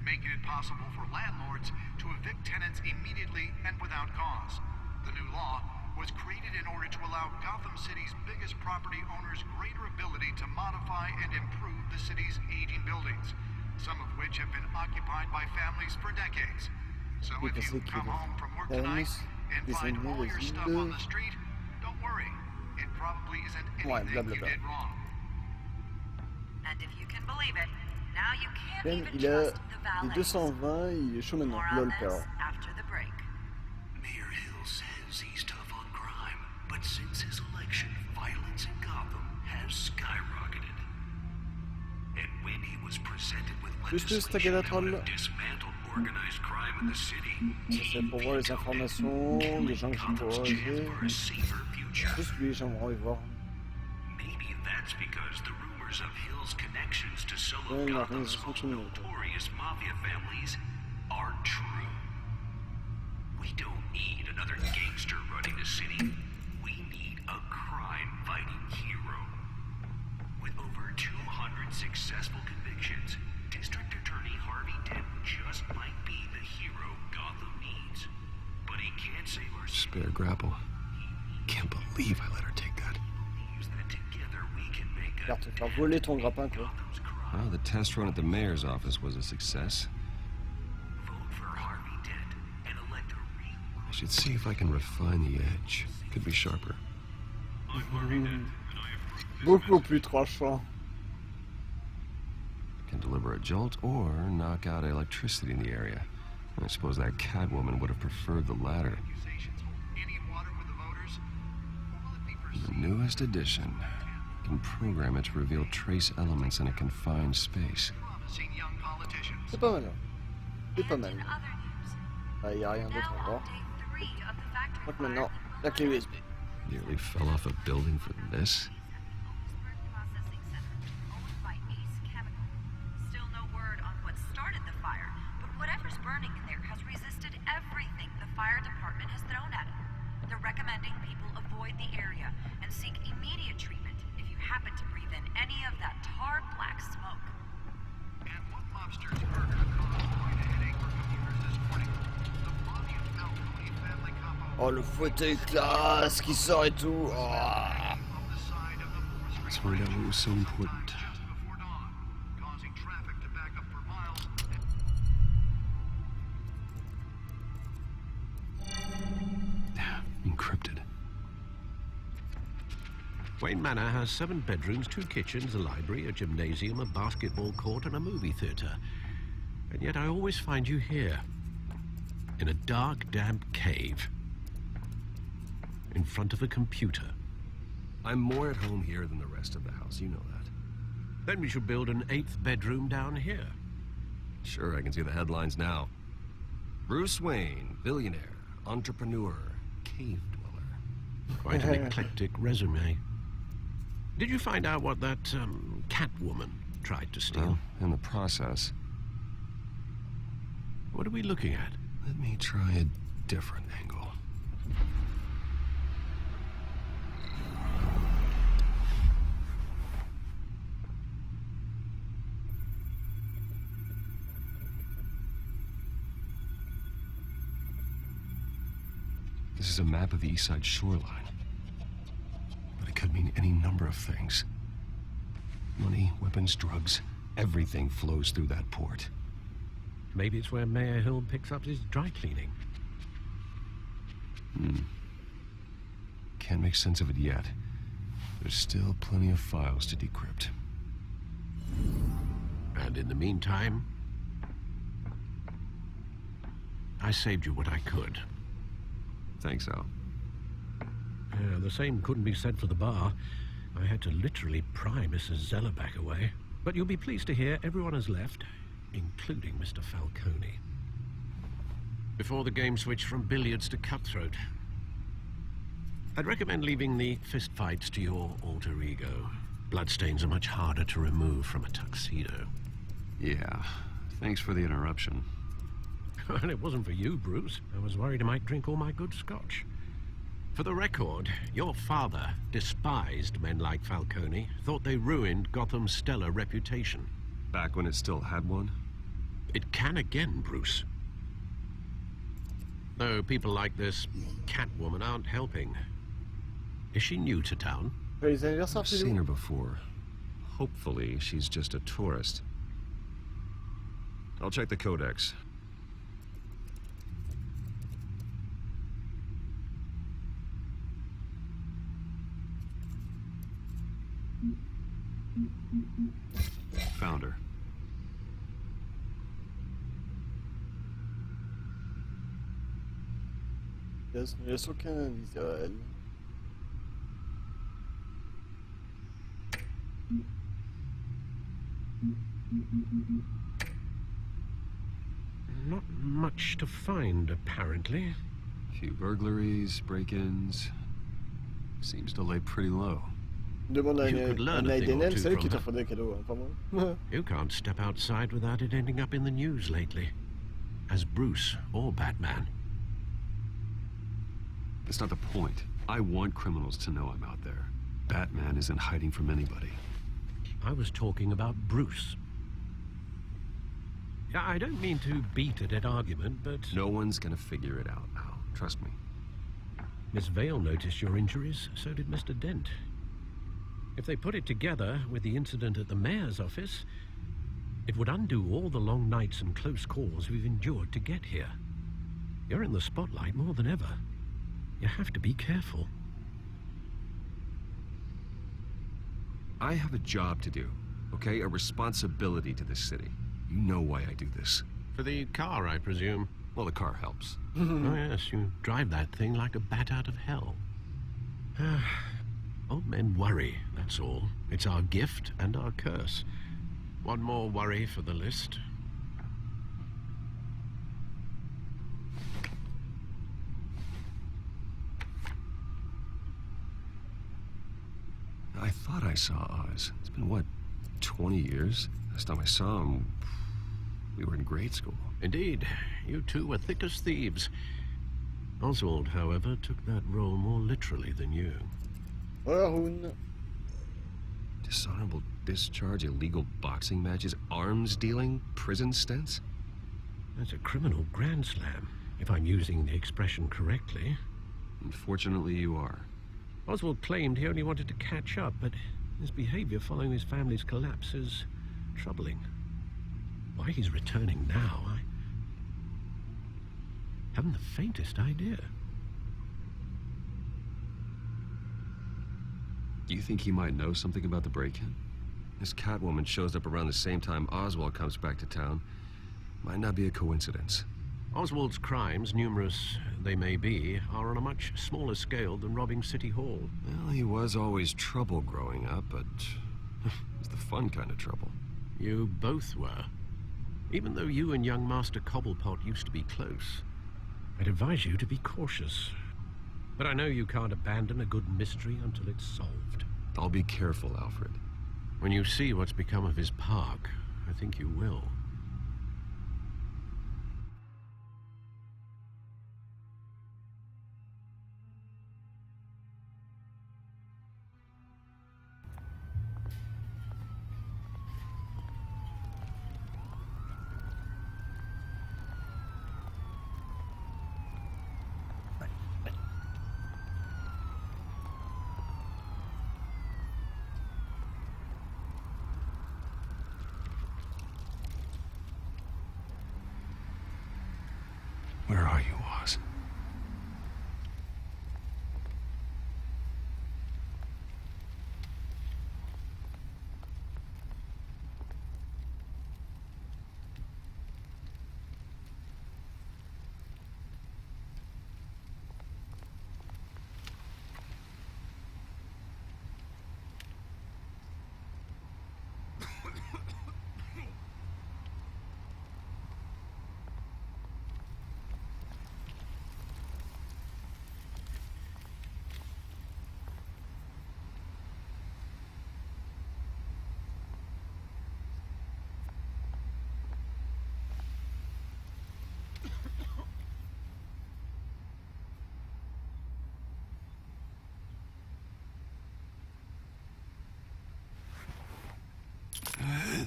making it possible for landlords to evict tenants immediately and without cause. The new law was created in order to allow Gotham City's biggest property owners greater ability to modify and improve the city's aging buildings, some of which have been occupied by families for decades. So if you come home from work tonight and find all your stuff on the street, don't worry. It probably isn't anything you did wrong. And if you can believe it, now you can't Ben, even il a trust the les valets. 220, il est chaud maintenant. More on Lol, this pal. after the break. Mayor Hill says he's tough on crime, but since his election, violence in Gotham has skyrocketed. And when he was presented with Juste ta galette legislation that would roll. have dismantled organized crime in the city, Ça c'est pour voir les informations, les gens qui sont pour oser. for a safer future. Juste lui, j'aimerais voir. Maybe that's because the rumors of Hill's connections to some Ouais, of une Gotham's organisation most criminelle. notorious mafia families are true. We don't need another gangster running the city. We need a crime-fighting hero. With over 200 successful convictions, District Attorney Harvey Dent just might be the hero Gotham needs. But he can't save our city. Spare grapple. Can't believe I let her take that. Faire te faire voler ton grappin, quoi. Well, the test run at the mayor's office was a success. I should see if I can refine the edge. Could be sharper. Beaucoup plus tranchant. Can deliver a jolt or knock out electricity in the area. I suppose that Catwoman would have preferred the latter. The newest edition can program it to reveal trace elements in a confined space. C'est pas mal. C'est pas mal. Ah, y a rien d'autre à voir. Donc maintenant, la clé USB. Nearly fell off a building for this. Still no word on what started the fire, but whatever's burning in there has resisted everything the fire department has thrown at it. They're recommending people avoid the area and seek immediate treatment if you happen to breathe in any of that tar black smoke. And what lobster's burger caused quite a headache for commuters this morning? The body of Falcone family combo. Oh, le fauteuil classe qui sort et tout. Oh. Let's find out what was so important. Encrypted. Wayne Manor has 7 bedrooms, 2 kitchens, a library, a gymnasium, a basketball court, and a movie theater. And yet I always find you here, in a dark, damp cave, in front of a computer. I'm more at home here than the rest of the house, you know that. Then we should build an 8th bedroom down here. Sure, I can see the headlines now. Bruce Wayne, billionaire, entrepreneur, cave dweller. Quite an eclectic resume. Did you find out what that Catwoman tried to steal? Well, in the process. What are we looking at? Let me try a different angle. This is a map of the East Side shoreline. But it could mean any number of things. Money, weapons, drugs, everything flows through that port. Maybe it's where Mayor Hill picks up his dry cleaning. Can't make sense of it yet. There's still plenty of files to decrypt. And in the meantime, I saved you what I could. Thanks, Al. The same couldn't be said for the bar. I had to literally pry Mrs. Zellerback away. But you'll be pleased to hear everyone has left, including Mr. Falcone. Before the game switched from billiards to cutthroat. I'd recommend leaving the fistfights to your alter ego. Bloodstains are much harder to remove from a tuxedo. Yeah, thanks for the interruption. And it wasn't for you, Bruce. I was worried I might drink all my good scotch. For the record, your father despised men like Falcone, thought they ruined Gotham's stellar reputation. Back when it still had one? It can again, Bruce. Though people like this Catwoman aren't helping. Is she new to town? I've seen her before. Hopefully, she's just a tourist. I'll check the codex. Found her. Eso que dice él. Not much to find, apparently. A few burglaries, break-ins. Seems to lay pretty low. Demande à You could learn a thing or Aidenel, two c'est elle qui from t'offre des cadeaux, hein, pas moi. You can't step outside without it ending up in the news lately. As Bruce or Batman. That's not the point. I want criminals to know I'm out there. Batman isn't hiding from anybody. I was talking about Bruce. I don't mean to beat a dead argument, but... No one's gonna figure it out now. Trust me. Miss Vale noticed your injuries, so did Mr. Dent. If they put it together with the incident at the mayor's office, it would undo all the long nights and close calls we've endured to get here. You're in the spotlight more than ever. You have to be careful. I have a job to do, okay? A responsibility to this city. You know why I do this. For the car, I presume. Well, the car helps. Oh, yes, you drive that thing like a bat out of hell. Old men worry, that's all. It's our gift and our curse. One more worry for the list. I thought I saw Oz. It's been, what, 20 years? Last time I saw him, we were in grade school. Indeed. You two were thick as thieves. Oswald, however, took that role more literally than you. Dishonorable discharge, illegal boxing matches, arms dealing, prison stints? That's a criminal grand slam, if I'm using the expression correctly. Unfortunately, you are. Oswald claimed he only wanted to catch up, but his behavior following his family's collapse is troubling. Why he's returning now, I haven't the faintest idea. Do you think he might know something about the break-in? This Catwoman shows up around the same time Oswald comes back to town. Might not be a coincidence. Oswald's crimes, numerous they may be, are on a much smaller scale than robbing City Hall. Well, he was always trouble growing up, but it's the fun kind of trouble. You both were. Even though you and young Master Cobblepot used to be close, I'd advise you to be cautious. But I know you can't abandon a good mystery until it's solved. I'll be careful, Alfred. When you see what's become of his park, I think you will. Where are you, Oz?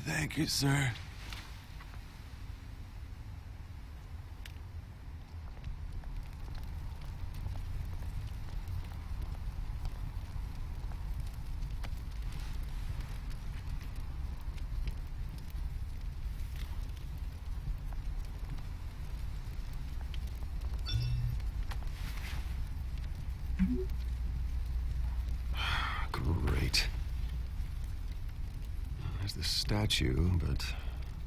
Thank you, sir. Great. There's the statue, but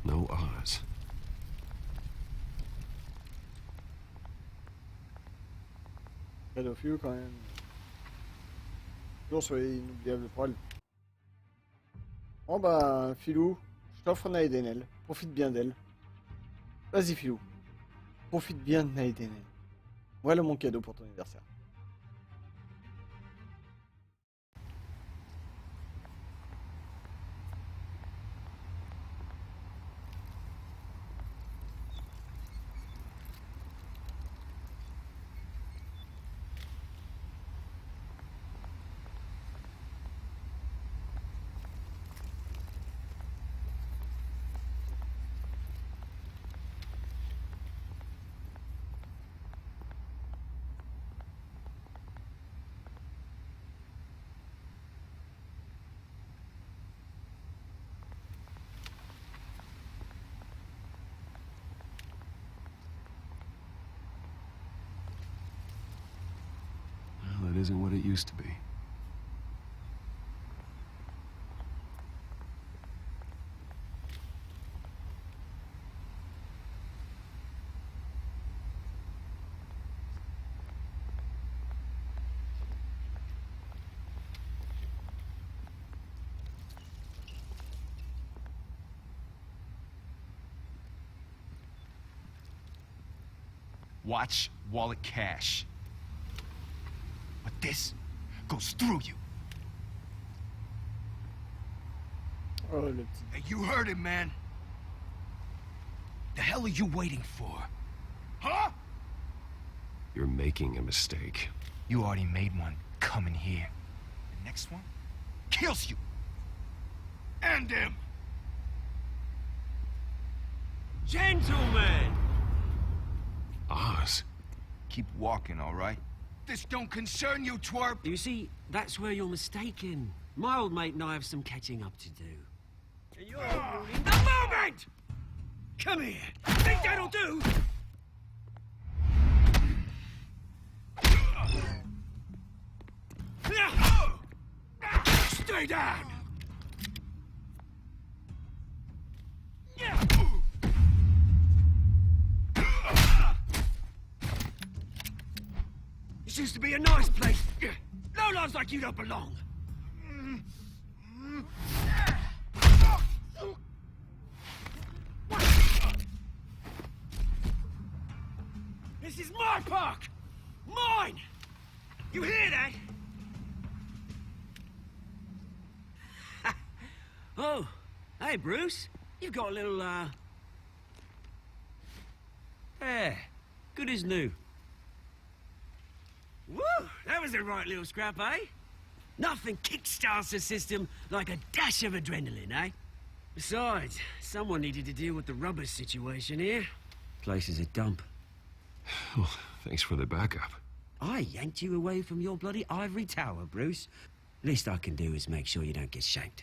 no Oz. Cadeau quand même. Toujours sur les inoubliables poils. Bon bah, Filou, je t'offre Naedenel. Profite bien d'elle. Vas-y, Filou. Profite bien de Naedenel. Voilà mon cadeau pour ton anniversaire. Well, that isn't what it used to be. Watch wallet cash. But this goes through you. Oh, le petit. Hey, you heard him, man. The hell are you waiting for? Huh? You're making a mistake. You already made one coming here. The next one kills you. And him. Gentlemen! Oz. Keep walking, all right? This don't concern you, twerp! You see, that's where you're mistaken. My old mate and I have some catching up to do. And you're ruining the moment! Come here! Think that'll do? Stay down! This used to be a nice place. No lives like you don't belong. This is my park! Mine! You hear that? Oh, hey, Bruce. You've got a little, There. Good as new. Woo! That was a right little scrap, eh? Nothing kickstarts the system like a dash of adrenaline, eh? Besides, someone needed to deal with the rubber situation here. Place is a dump. Well, thanks for the backup. I yanked you away from your bloody ivory tower, Bruce. Least I can do is make sure you don't get shanked.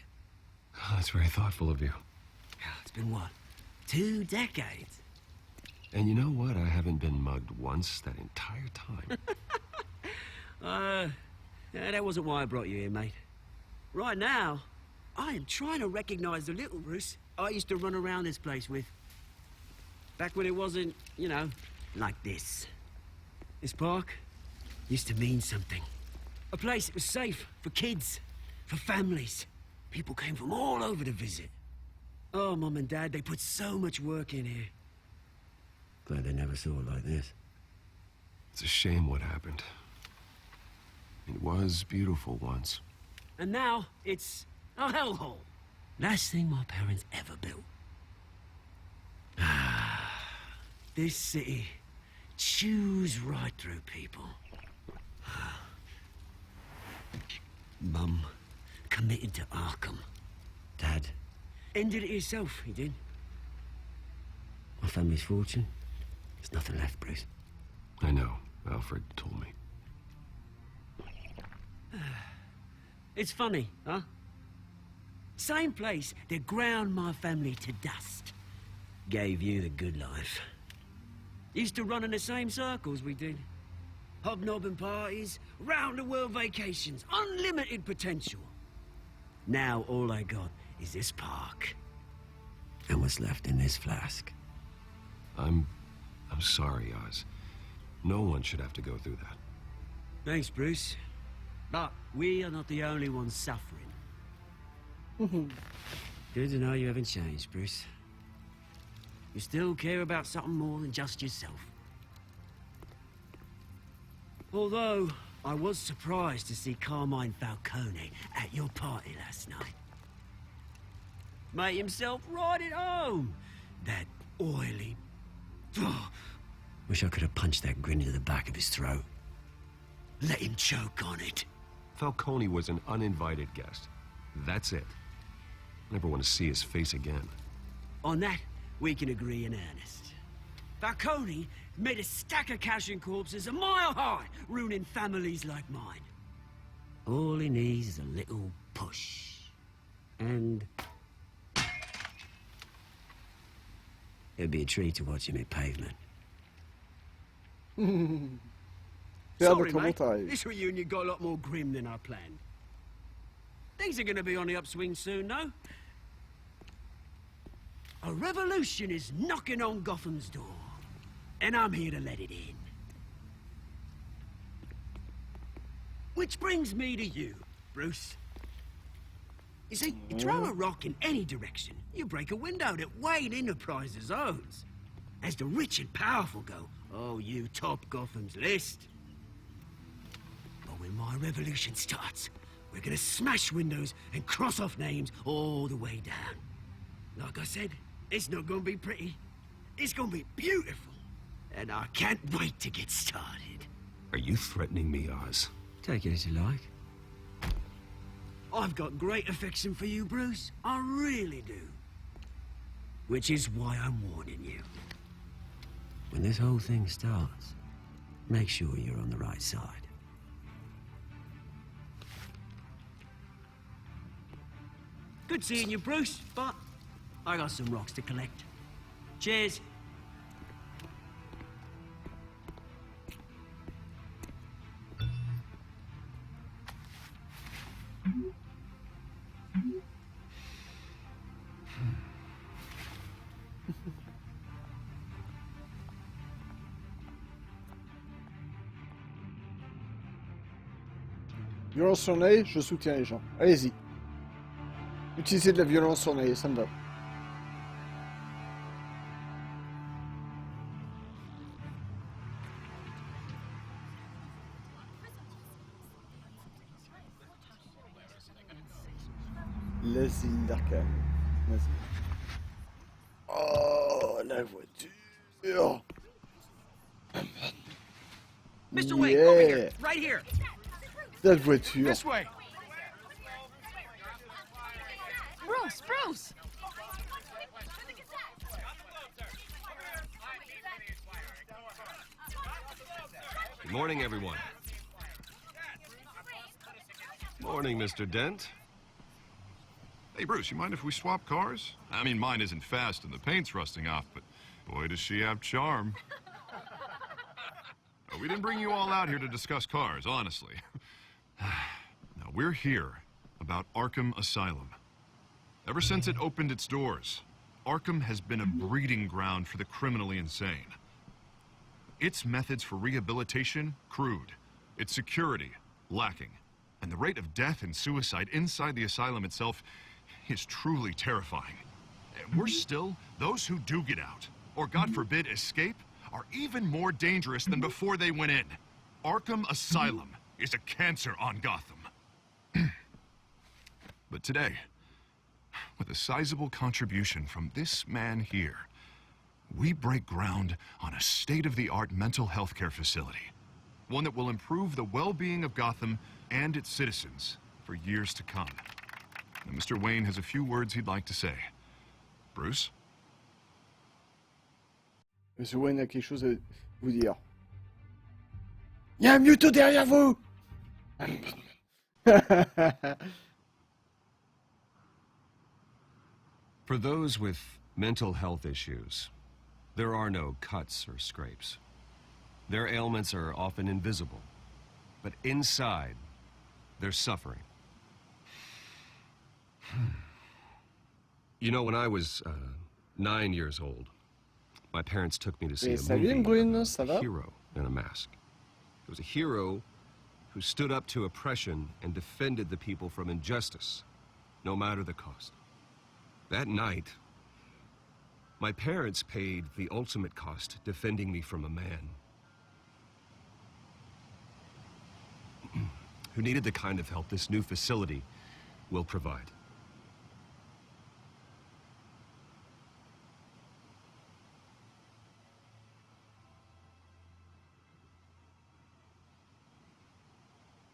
Oh, that's very thoughtful of you. It's been what? 2 decades? And you know what? I haven't been mugged once that entire time. Yeah, that wasn't why I brought you here, mate. Right now, I am trying to recognize the little Bruce I used to run around this place with. Back when it wasn't, you know, like this. This park used to mean something. A place that was safe for kids, for families. People came from all over to visit. Oh, Mum and Dad, they put so much work in here. Glad they never saw it like this. It's a shame what happened. It was beautiful once. And now, it's a hellhole. Last thing my parents ever built. This city chews right through people. Mum committed to Arkham. Dad ended it himself, he did. My family's fortune, there's nothing left, Bruce. I know. Alfred told me. It's funny, huh? Same place that ground my family to dust. Gave you the good life. Used to run in the same circles we did. Hobnobbing parties, round-the-world vacations, unlimited potential. Now all I got is this park. And what's left in this flask. I'm sorry, Oz. No one should have to go through that. Thanks, Bruce. But we are not the only ones suffering. Good to know you haven't changed, Bruce. You still care about something more than just yourself. Although, I was surprised to see Carmine Falcone at your party last night. Made himself right at home. That oily... Wish I could have punched that grin into the back of his throat. Let him choke on it. Falcone was an uninvited guest. That's it. Never want to see his face again. On that, we can agree in earnest. Falcone made a stack of cash and corpses a mile high, ruining families like mine. All he needs is a little push. And... it'd be a treat to watch him hit pavement. Sorry, mate. This reunion got a lot more grim than I planned. Things are gonna be on the upswing soon, though. A revolution is knocking on Gotham's door. And I'm here to let it in. Which brings me to you, Bruce. You see, you throw a rock in any direction, you break a window that Wayne Enterprises owns. As the rich and powerful go, oh, you top Gotham's list. But when my revolution starts, we're gonna smash windows and cross off names all the way down. Like I said, it's not gonna be pretty. It's gonna be beautiful. And I can't wait to get started. Are you threatening me, Oz? Take it as you like. I've got great affection for you, Bruce. I really do. Which is why I'm warning you. When this whole thing starts, make sure you're on the right side. Good seeing you, Bruce, but I got some rocks to collect. Cheers. Violence sur Ney, je soutiens les gens. Allez-y. Utilisez de la violence sur Ney, ça me va. L'asile d'Arkham. Oh, la voiture. Mr. Wayne, over here, right here. Cette voiture. This way. Bruce! Good morning, everyone. Morning, Mr. Dent. Hey, Bruce, you mind if we swap cars? I mean, mine isn't fast and the paint's rusting off, but Boy, does she have charm. We didn't bring you all out here to discuss cars, honestly. Now, we're here about Arkham Asylum. Ever since it opened its doors, Arkham has been a breeding ground for the criminally insane. Its methods for rehabilitation, crude. Its security, lacking. And the rate of death and suicide inside the asylum itself is truly terrifying. And worse still, those who do get out, or God forbid escape, are even more dangerous than before they went in. Arkham Asylum is a cancer on Gotham. But today, with a sizable contribution from this man here, we break ground on a state-of-the-art mental health care facility. One that will improve the well-being of Gotham and its citizens for years to come. Now, Mr. Wayne has a few words he'd like to say. Bruce? Monsieur Wayne a quelque chose à vous dire. Il y a un Mewtwo derrière vous! For those with mental health issues, there are no cuts or scrapes. Their ailments are often invisible, but inside, they're suffering. You know, when I was 9 years old, my parents took me to see a movie about a hero in a mask. It was a hero who stood up to oppression and defended the people from injustice, no matter the cost. That night, my parents paid the ultimate cost defending me from a man who needed the kind of help this new facility will provide.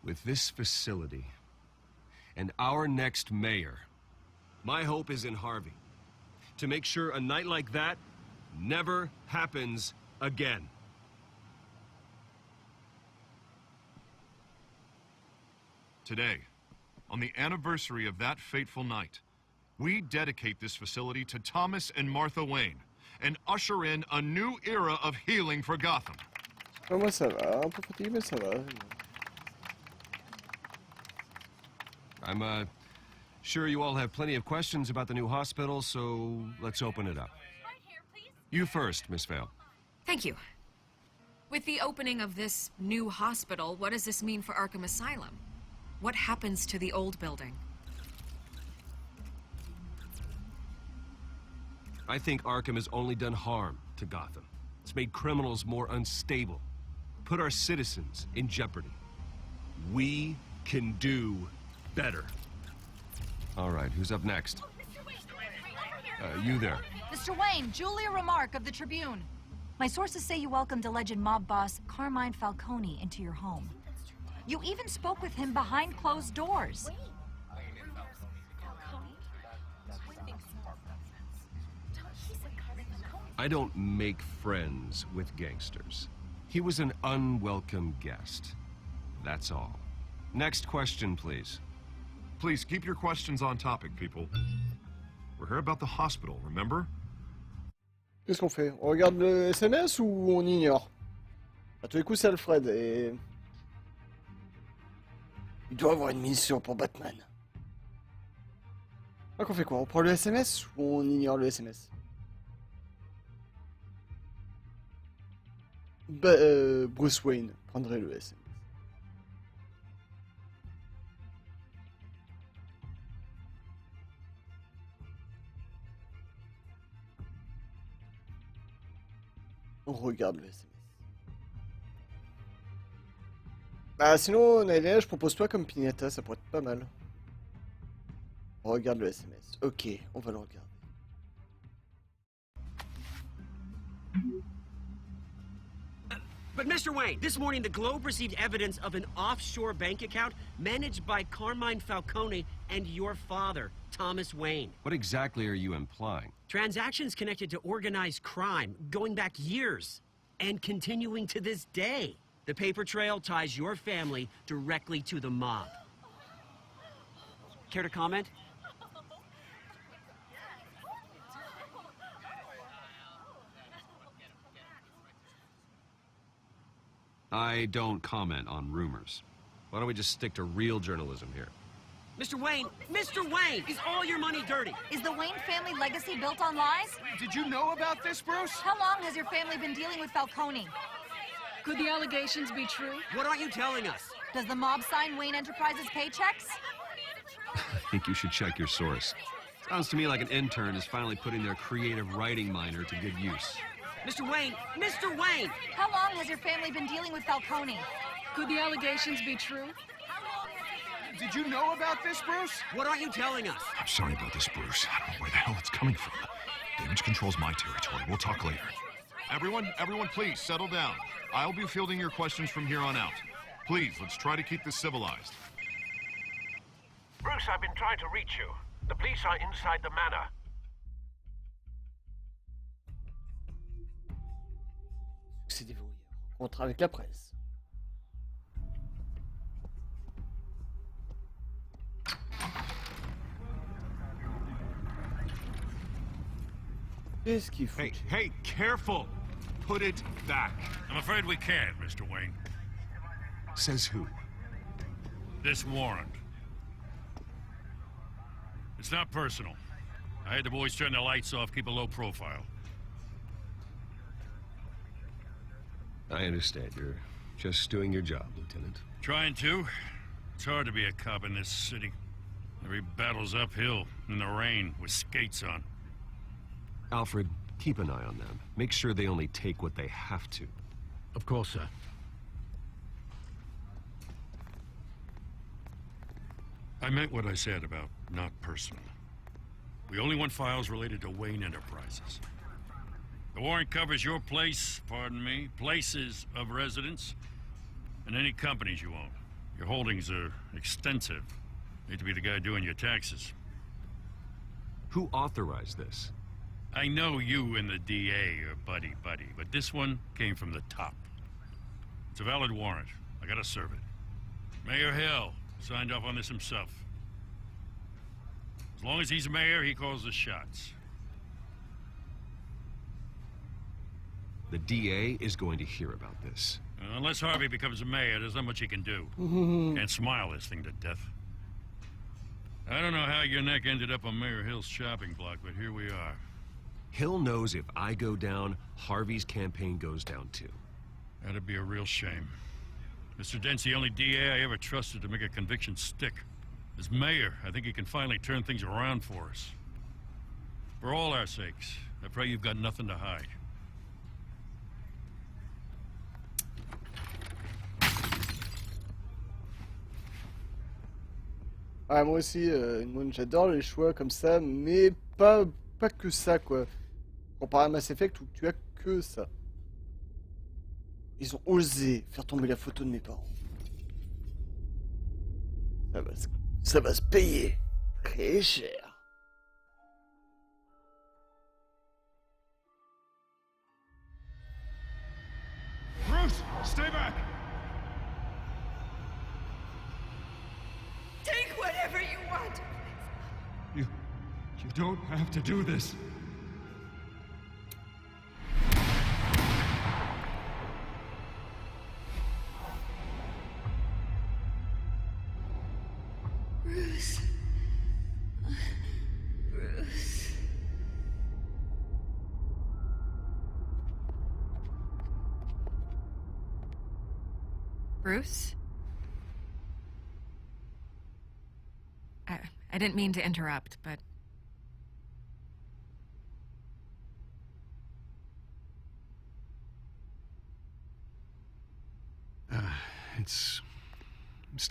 With this facility and our next mayor, my hope is in Harvey, to make sure a night like that never happens again. Today, on the anniversary of that fateful night, we dedicate this facility to Thomas and Martha Wayne and usher in a new era of healing for Gotham. Moi ça va, un peu fatigué mais ça va. I'm sure you all have plenty of questions about the new hospital, so let's open it up. You first, Miss Vale. Thank you. With the opening of this new hospital, what does this mean for Arkham Asylum? What happens to the old building? I think Arkham has only done harm to Gotham. It's made criminals more unstable, put our citizens in jeopardy. We can do better. All right, who's up next? You there. Mr. Wayne, Julia Remark of the Tribune. My sources say you welcomed alleged mob boss Carmine Falcone into your home. You even spoke with him behind closed doors. I don't make friends with gangsters. He was an unwelcome guest. That's all. Next question, please. Please keep your questions on topic, people. We're here about the hospital, remember? Qu'est-ce qu'on fait? On regarde le SMS ou on ignore? À tous les coups, c'est Alfred et... Il doit avoir une mission pour Batman. Donc on fait quoi? On prend le SMS ou on ignore le SMS? Bruce Wayne prendrait le SMS. On regarde le SMS. Bah sinon, Naïla, je propose toi comme Pignata, ça pourrait être pas mal. On regarde le SMS. Ok, on va le regarder. But Mr. Wayne, this morning the Globe received evidence of an offshore bank account managed by Carmine Falcone and your father, Thomas Wayne. What exactly are you implying? Transactions connected to organized crime going back years and continuing to this day. The paper trail ties your family directly to the mob. Care to comment? I don't comment on rumors. Why don't we just stick to real journalism here? Mr. Wayne! Mr. Wayne! Is all your money dirty? Is the Wayne family legacy built on lies? Did you know about this, Bruce? How long has your family been dealing with Falcone? Could the allegations be true? What aren't you telling us? Does the mob sign Wayne Enterprises paychecks? I think you should check your source. Sounds to me like an intern is finally putting their creative writing minor to good use. Mr. Wayne! Mr. Wayne! How long has your family been dealing with Falcone? Could the allegations be true? Did you know about this, Bruce? What aren't you telling us? I'm sorry about this, Bruce. I don't know where the hell it's coming from. Damage control's my territory. We'll talk later. Everyone, please, settle down. I'll be fielding your questions from here on out. Please, let's try to keep this civilized. Bruce, I've been trying to reach you. The police are inside the manor. Succès déverrouillé. Rencontre avec la presse. Qu'est-ce qu'il faut? Hey, careful! Put it back. I'm afraid we can't, Mr. Wayne. Says who? This warrant. It's not personal. I had the boys turn the lights off, keep a low profile. I understand. You're just doing your job, Lieutenant. Trying to. It's hard to be a cop in this city. Every battle's uphill, in the rain, with skates on. Alfred, keep an eye on them. Make sure they only take what they have to. Of course, sir. I meant what I said about not personal. We only want files related to Wayne Enterprises. The warrant covers your place, pardon me, places of residence, and any companies you own. Your holdings are extensive. Need to be the guy doing your taxes. Who authorized this? I know you and the DA are buddy-buddy, but this one came from the top. It's a valid warrant. I gotta serve it. Mayor Hill signed off on this himself. As long as he's mayor, he calls the shots. The DA is going to hear about this. Unless Harvey becomes a mayor, there's not much he can do. Can't smile this thing to death. I don't know how your neck ended up on Mayor Hill's shopping block, but here we are. Hill knows if I go down, Harvey's campaign goes down too. That'd be a real shame. Mr. Dent's the only DA I ever trusted to make a conviction stick. As mayor, I think he can finally turn things around for us. For all our sakes, I pray you've got nothing to hide. Ah, moi aussi, moi, j'adore les choix comme ça, mais pas que ça, quoi. Comparé à Mass Effect où tu as que ça. Ils ont osé faire tomber la photo de mes parents. Ça va se payer très cher. Bruce, stay back! Take whatever you want. You don't have to do this. Bruce. Bruce. Bruce? I didn't mean to interrupt, but... It's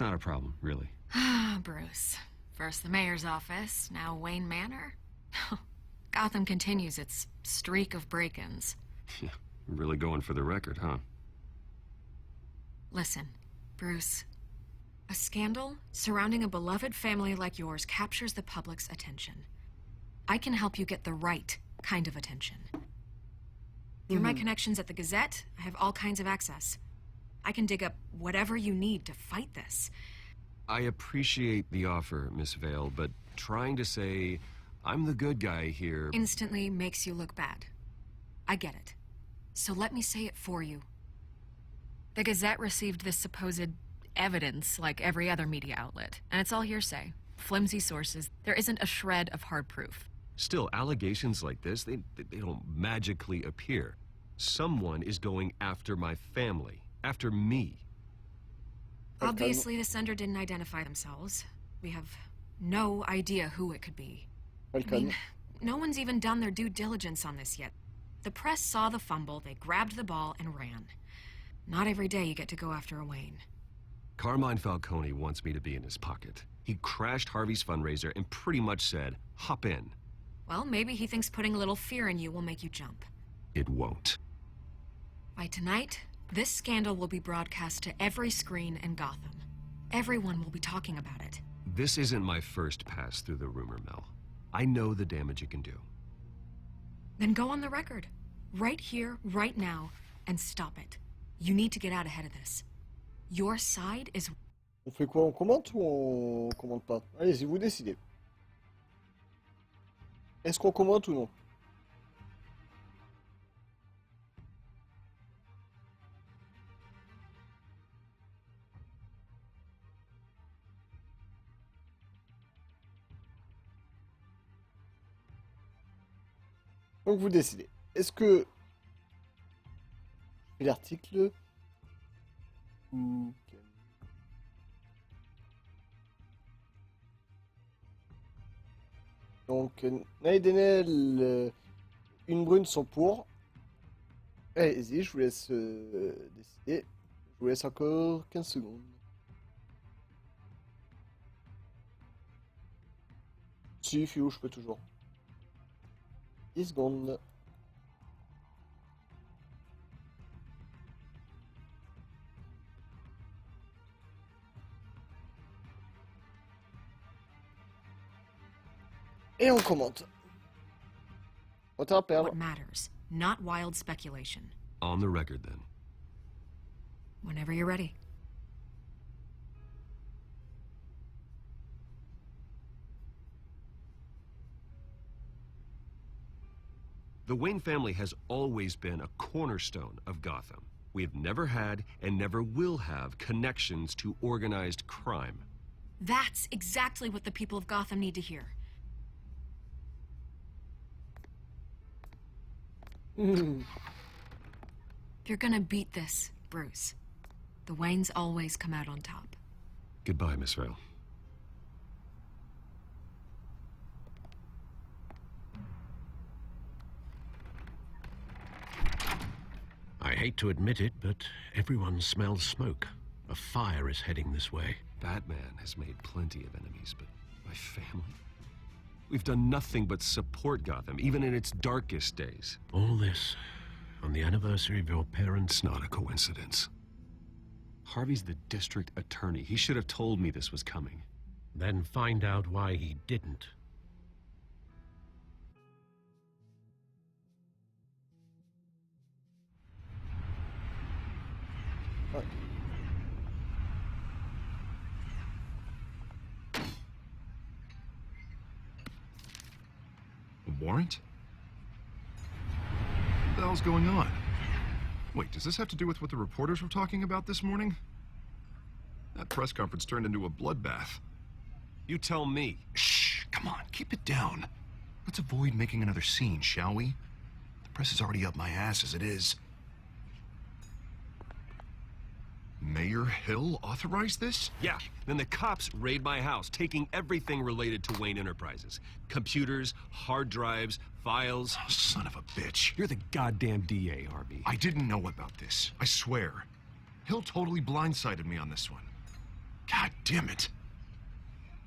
not a problem, really. Ah, Bruce. First the mayor's office, now Wayne Manor. Gotham continues its streak of break-ins. Yeah, really going for the record, huh? Listen, Bruce. A scandal surrounding a beloved family like yours captures the public's attention. I can help you get the right kind of attention. Through my connections at the Gazette, I have all kinds of access. I can dig up whatever you need to fight this. I appreciate the offer, Miss Vale, but trying to say I'm the good guy here... Instantly makes you look bad. I get it. So let me say it for you. The Gazette received this supposed evidence like every other media outlet, and it's all hearsay. Flimsy sources. There isn't a shred of hard proof. Still, allegations like this, they don't magically appear. Someone is going after my family, after me. Obviously, the sender didn't identify themselves. We have no idea who it could be. I mean, no one's even done their due diligence on this yet. The press saw the fumble, they grabbed the ball and ran. Not every day you get to go after a Wayne. Carmine Falcone wants me to be in his pocket. He crashed Harvey's fundraiser and pretty much said, hop in. Well, maybe he thinks putting a little fear in you will make you jump. It won't. By tonight, this scandal will be broadcast to every screen in Gotham. Everyone will be talking about it. This isn't my first pass through the rumor mill. I know the damage it can do. Then go on the record. Right here, right now, and stop it. You need to get out ahead of this. Your side is... On fait quoi? On commente ou on commente pas? Allez-y, vous décidez. Est-ce qu'on commente ou non? Donc vous décidez. Est-ce que l'article ou donc Naidenel, une brune sont pour. Allez-y, je vous laisse décider. Je vous laisse encore 15 secondes. Si, Philou, je peux toujours. 10 secondes. Et on commente. On te rappelle. What matters, not wild speculation. On the record, then. Whenever you're ready. The Wayne family has always been a cornerstone of Gotham. We have never had and never will have connections to organized crime. That's exactly what the people of Gotham need to hear. You're gonna beat this, Bruce. The Waynes always come out on top. Goodbye, Miss Vale. I hate to admit it, but everyone smells smoke. A fire is heading this way. Batman has made plenty of enemies, but my family? We've done nothing but support Gotham, even in its darkest days. All this on the anniversary of your parents'... It's not a coincidence. Harvey's the district attorney. He should have told me this was coming. Then find out why he didn't. A warrant? What the hell's going on? Wait, does this have to do with what the reporters were talking about this morning? That press conference turned into a bloodbath. You tell me. Shh, come on, keep it down. Let's avoid making another scene, shall we? The press is already up my ass as it is. Mayor Hill authorized this? Yeah, then the cops raid my house, taking everything related to Wayne Enterprises. Computers, hard drives, files. Oh, son of a bitch. You're the goddamn DA, Harvey. I didn't know about this, I swear. Hill totally blindsided me on this one. God damn it.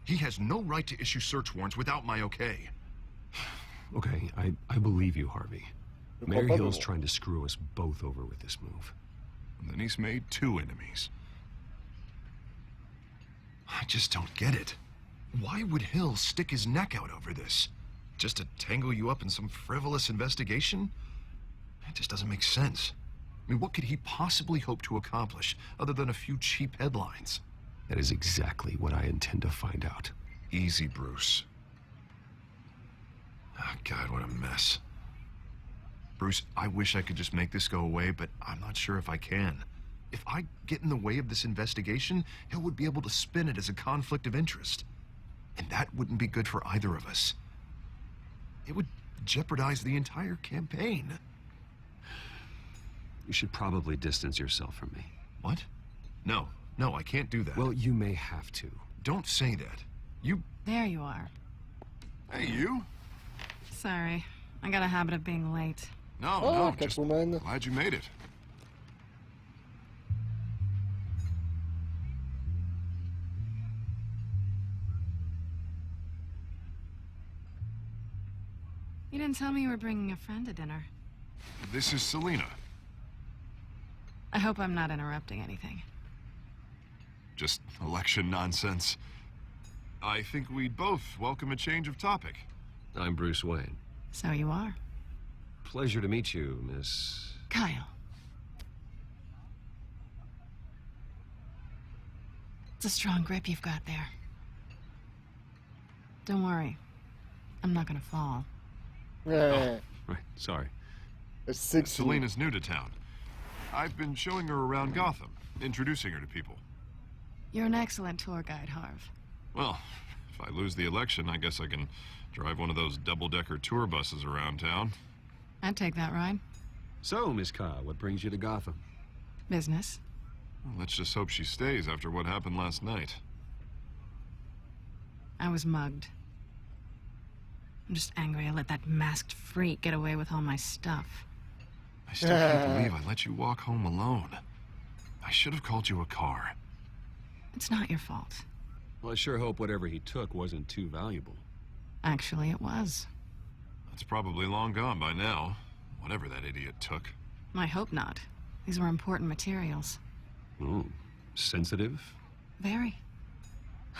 He has no right to issue search warrants without my okay. Okay, I believe you, Harvey. Mayor Hill's trying to screw us both over with this move. And then he's made 2 enemies. I just don't get it. Why would Hill stick his neck out over this? Just to tangle you up in some frivolous investigation? It just doesn't make sense. I mean, what could he possibly hope to accomplish other than a few cheap headlines? That is exactly what I intend to find out. Easy, Bruce. Oh, God, what a mess. Bruce, I wish I could just make this go away, but I'm not sure if I can. If I get in the way of this investigation, Hill would be able to spin it as a conflict of interest. And that wouldn't be good for either of us. It would jeopardize the entire campaign. You should probably distance yourself from me. What? No, I can't do that. Well, you may have to. Don't say that. You... There you are. Hey, you? Sorry. I got a habit of being late. No, just glad you made it. You didn't tell me you were bringing a friend to dinner. This is Selina. I hope I'm not interrupting anything. Just election nonsense. I think we'd both welcome a change of topic. I'm Bruce Wayne. So you are. Pleasure to meet you, Miss... Kyle. It's a strong grip you've got there. Don't worry. I'm not gonna fall. Oh, right, sorry. Sexy. Selina's new to town. I've been showing her around Gotham, introducing her to people. You're an excellent tour guide, Harv. Well, if I lose the election, I guess I can drive one of those double-decker tour buses around town. I'd take that ride. So, Miss Carr, what brings you to Gotham? Business. Well, let's just hope she stays after what happened last night. I was mugged. I'm just angry I let that masked freak get away with all my stuff. I still can't believe I let you walk home alone. I should have called you a car. It's not your fault. Well, I sure hope whatever he took wasn't too valuable. Actually, it was. It's probably long gone by now, whatever that idiot took. I hope not. These were important materials. Ooh, sensitive? Very.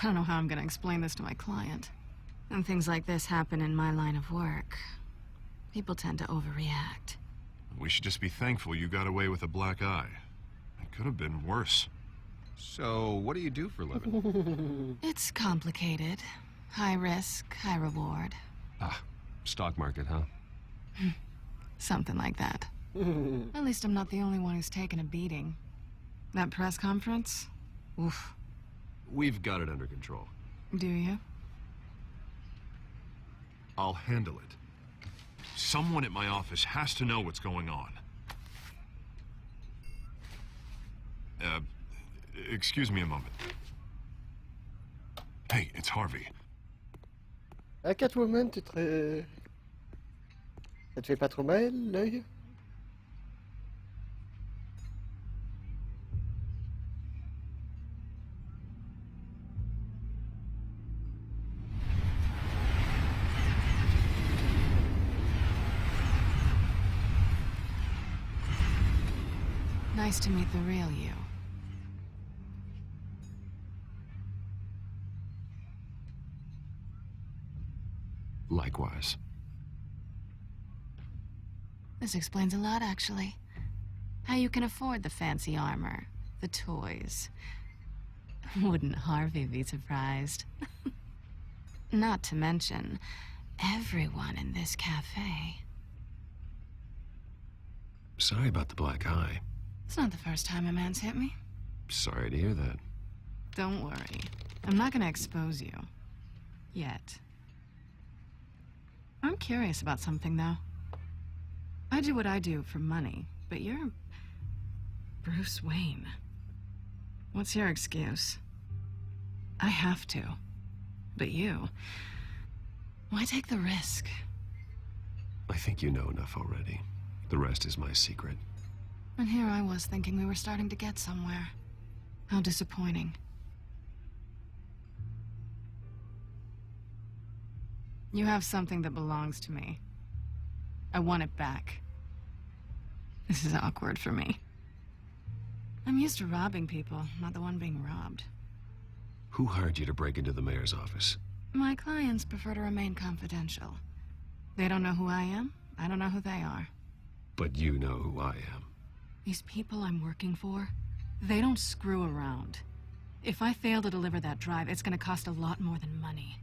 I don't know how I'm gonna explain this to my client. And things like this happen in my line of work. People tend to overreact. We should just be thankful you got away with a black eye. It could have been worse. So, what do you do for a living? It's complicated. High risk, high reward. Ah, stock market, huh? Something like that. At least I'm not the only one who's taken a beating. That press conference? Oof. We've got it under control. Do you? I'll handle it. Someone at my office has to know what's going on. Excuse me a moment. Hey, it's Harvey. Catwoman, ça te fait pas trop mal, l'œil? Nice to meet the real you. Likewise. This explains a lot, actually. How you can afford the fancy armor, the toys. Wouldn't Harvey be surprised? Not to mention, everyone in this cafe. Sorry about the black eye. It's not the first time a man's hit me. Sorry to hear that. Don't worry. I'm not gonna expose you. Yet. I'm curious about something, though. I do what I do for money, but you're... Bruce Wayne. What's your excuse? I have to. But you... Why take the risk? I think you know enough already. The rest is my secret. And here I was thinking we were starting to get somewhere. How disappointing. You have something that belongs to me. I want it back. This is awkward for me. I'm used to robbing people, not the one being robbed. Who hired you to break into the mayor's office? My clients prefer to remain confidential. They don't know who I am. I don't know who they are. But you know who I am. These people I'm working for, they don't screw around. If I fail to deliver that drive, it's gonna cost a lot more than money.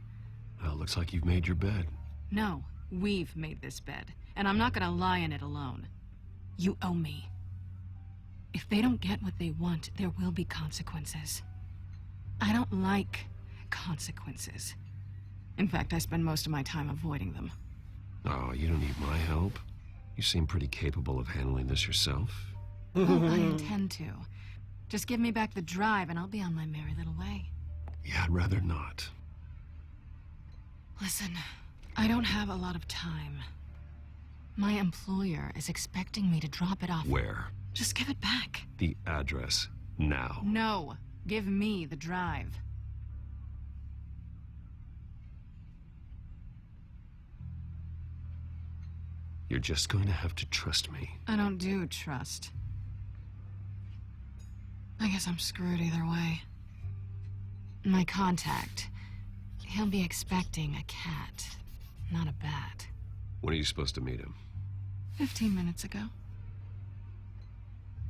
Well, looks like you've made your bed. No, we've made this bed, and I'm not gonna lie in it alone. You owe me. If they don't get what they want, there will be consequences. I don't like consequences. In fact, I spend most of my time avoiding them. Oh, you don't need my help. You seem pretty capable of handling this yourself. Well, I intend to. Just give me back the drive and I'll be on my merry little way. Yeah, I'd rather not. Listen, I don't have a lot of time. My employer is expecting me to drop it off. Where? Just give it back. The address, now. No, give me the drive. You're just going to have to trust me. I don't do trust. I guess I'm screwed either way. My contact, he'll be expecting a cat, not a bat. When are you supposed to meet him? 15 minutes ago.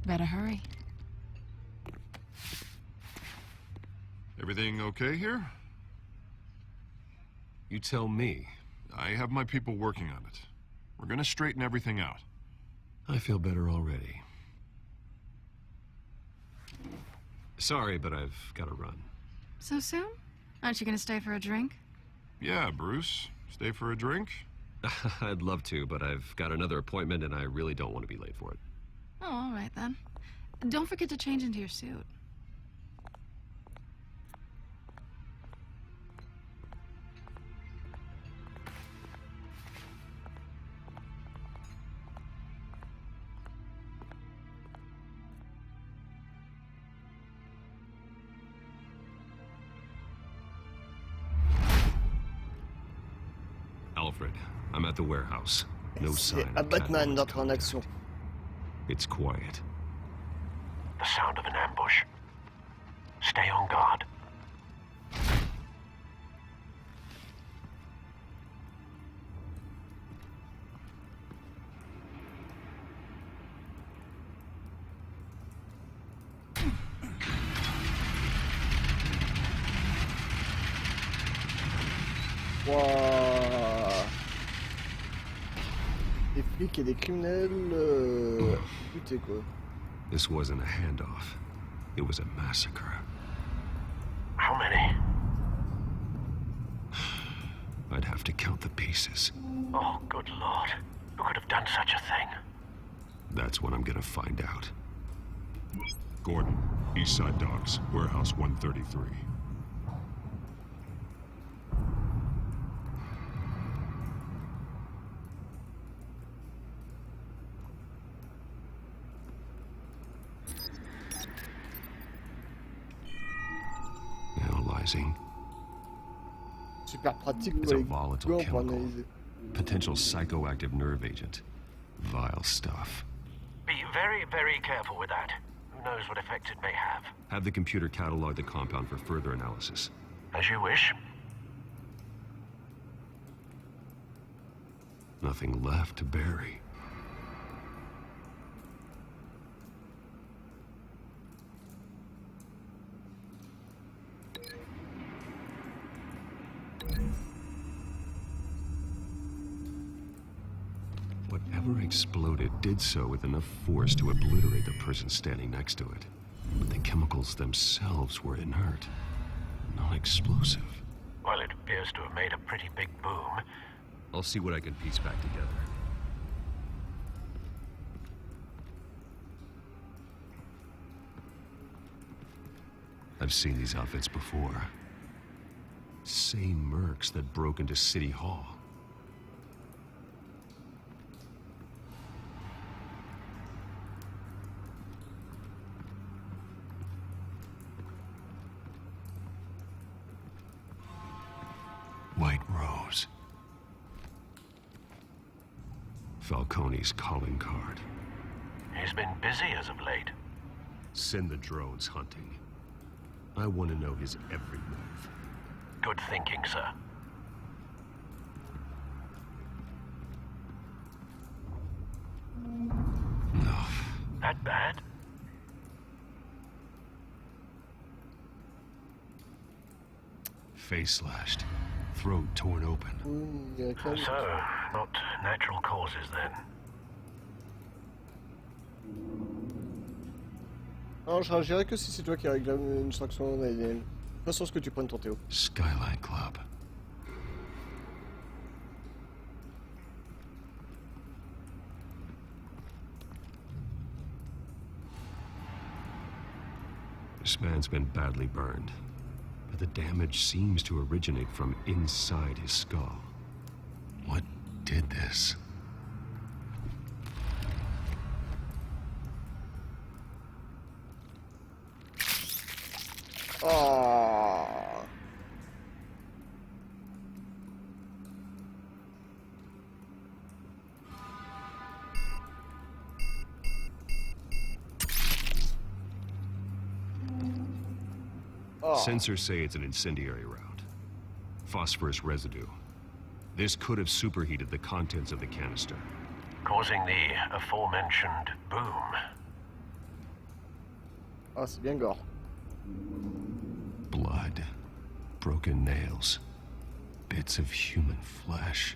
Better hurry. Everything okay here? You tell me. I have my people working on it. We're gonna straighten everything out. I feel better already. Sorry, but I've got to run. So soon? Aren't you gonna stay for a drink? Yeah, Bruce. Stay for a drink? I'd love to, but I've got another appointment and I really don't want to be late for it. Oh, all right then. Don't forget to change into your suit. Alfred, I'm at the warehouse. No sign C'est of Batman Catwoman's d'entrer en contact. action. It's quiet. The sound of an ambush. Stay on guard. Wouah. Des flics et des criminels butés quoi. This wasn't a handoff. It was a massacre. How many? I'd have to count the pieces. Oh, good lord. Who could have done such a thing? That's what I'm gonna find out. Gordon, East Side Docks, Warehouse 133. Analyzing. Super pratique It's pour a les volatile gants pour chemical. analyser. Potential psychoactive nerve agent. Vile stuff. Be very, very careful with that. Who knows what effect it may have. Have the computer catalog the compound for further analysis. As you wish. Nothing left to bury. Whatever exploded did so with enough force to obliterate the person standing next to it. But the chemicals themselves were inert, non-explosive. Well, it appears to have made a pretty big boom. I'll see what I can piece back together. I've seen these outfits before. Same mercs that broke into City Hall. White Rose. Falcone's calling card. He's been busy as of late. Send the drones hunting. I want to know his every move. Good thinking, sir. No. That bad? Face slashed. Throat torn open. So, not natural causes then. Non, je réagirai que si c'est toi qui réclame une sanction ADN. Pas sur ce que tu prennes ton Théo. Skyline Club. This man's been badly burned, but the damage seems to originate from inside his skull. What did this? Oh. Sensors say it's an incendiary round. Phosphorus residue. This could have superheated the contents of the canister, causing the aforementioned boom. Ah, c'est bien gore. Blood. Broken nails. Bits of human flesh.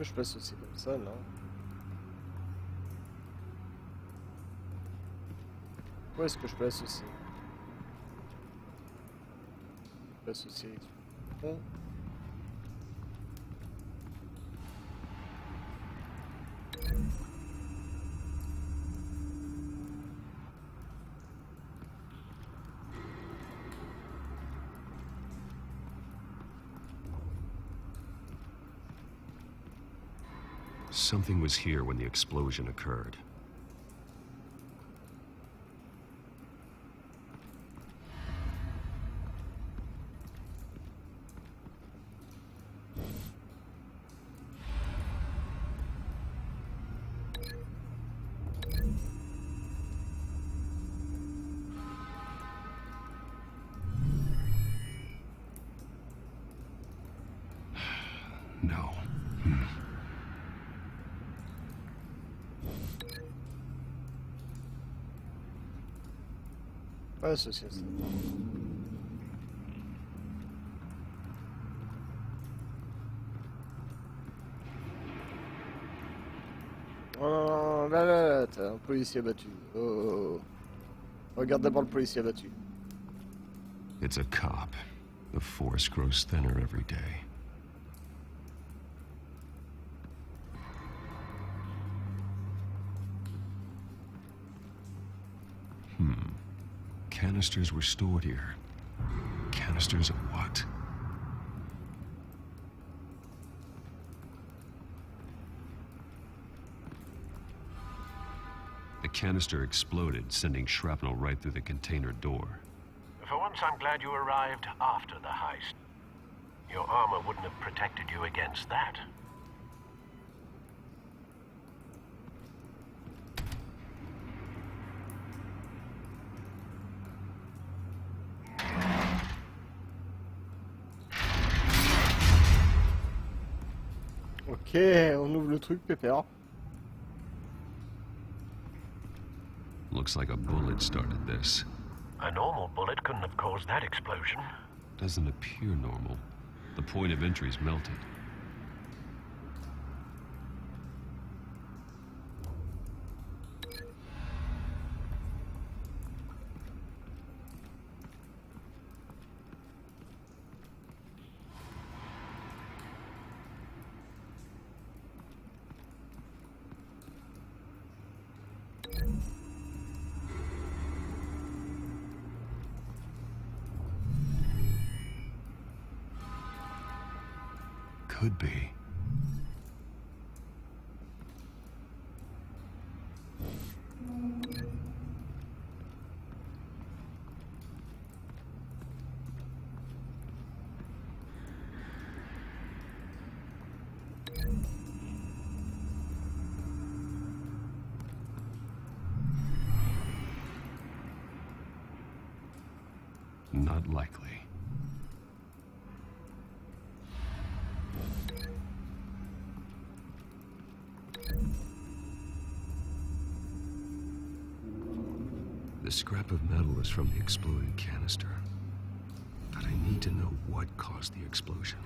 Je passe aussi comme ça, non? Où est-ce que je passe aussi? Je passe aussi avec ce pont. Something was here when the explosion occurred. No. Ouais, c'est ça. Oh, là, t'as un policier abattu. Oh. Regarde d'abord le policier abattu. It's a cop. The force grows thinner every day. Canisters were stored here. Canisters of what? The canister exploded, sending shrapnel right through the container door. For once, I'm glad you arrived after the heist. Your armor wouldn't have protected you against that. Ok, on ouvre le truc, pépère. Looks like a bullet started this. A normal bullet couldn't have caused that explosion. Doesn't appear normal. The point of entry's melted. Could be. Not likely. The scrap of metal is from the exploded canister. But I need need to know what caused the explosion.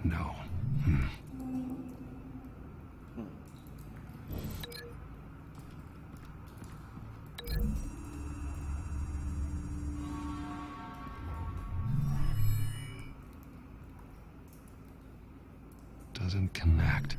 No. Doesn't connect.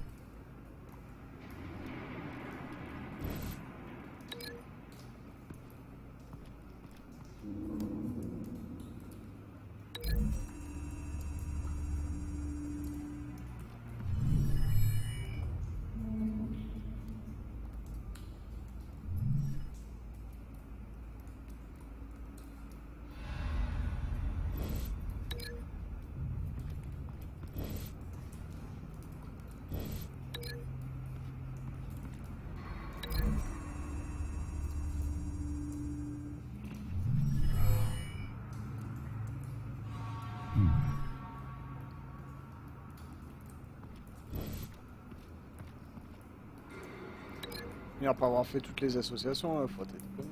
Et après avoir fait toutes les associations, faut être con.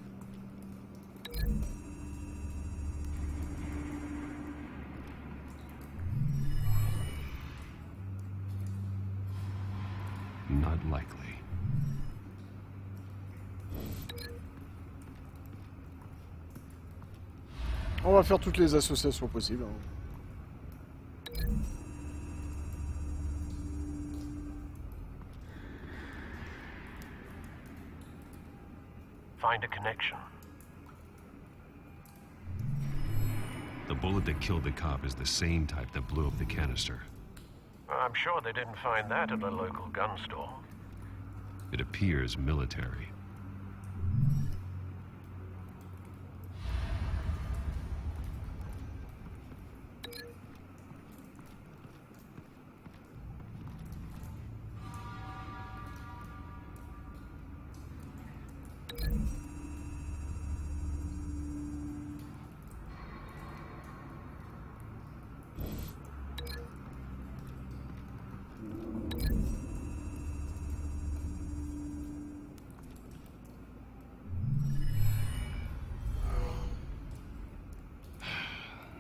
Not likely. On va faire toutes les associations possibles. Hein. Find a connection. The bullet that killed the cop is the same type that blew up the canister. I'm sure they didn't find that at a local gun store. It appears military.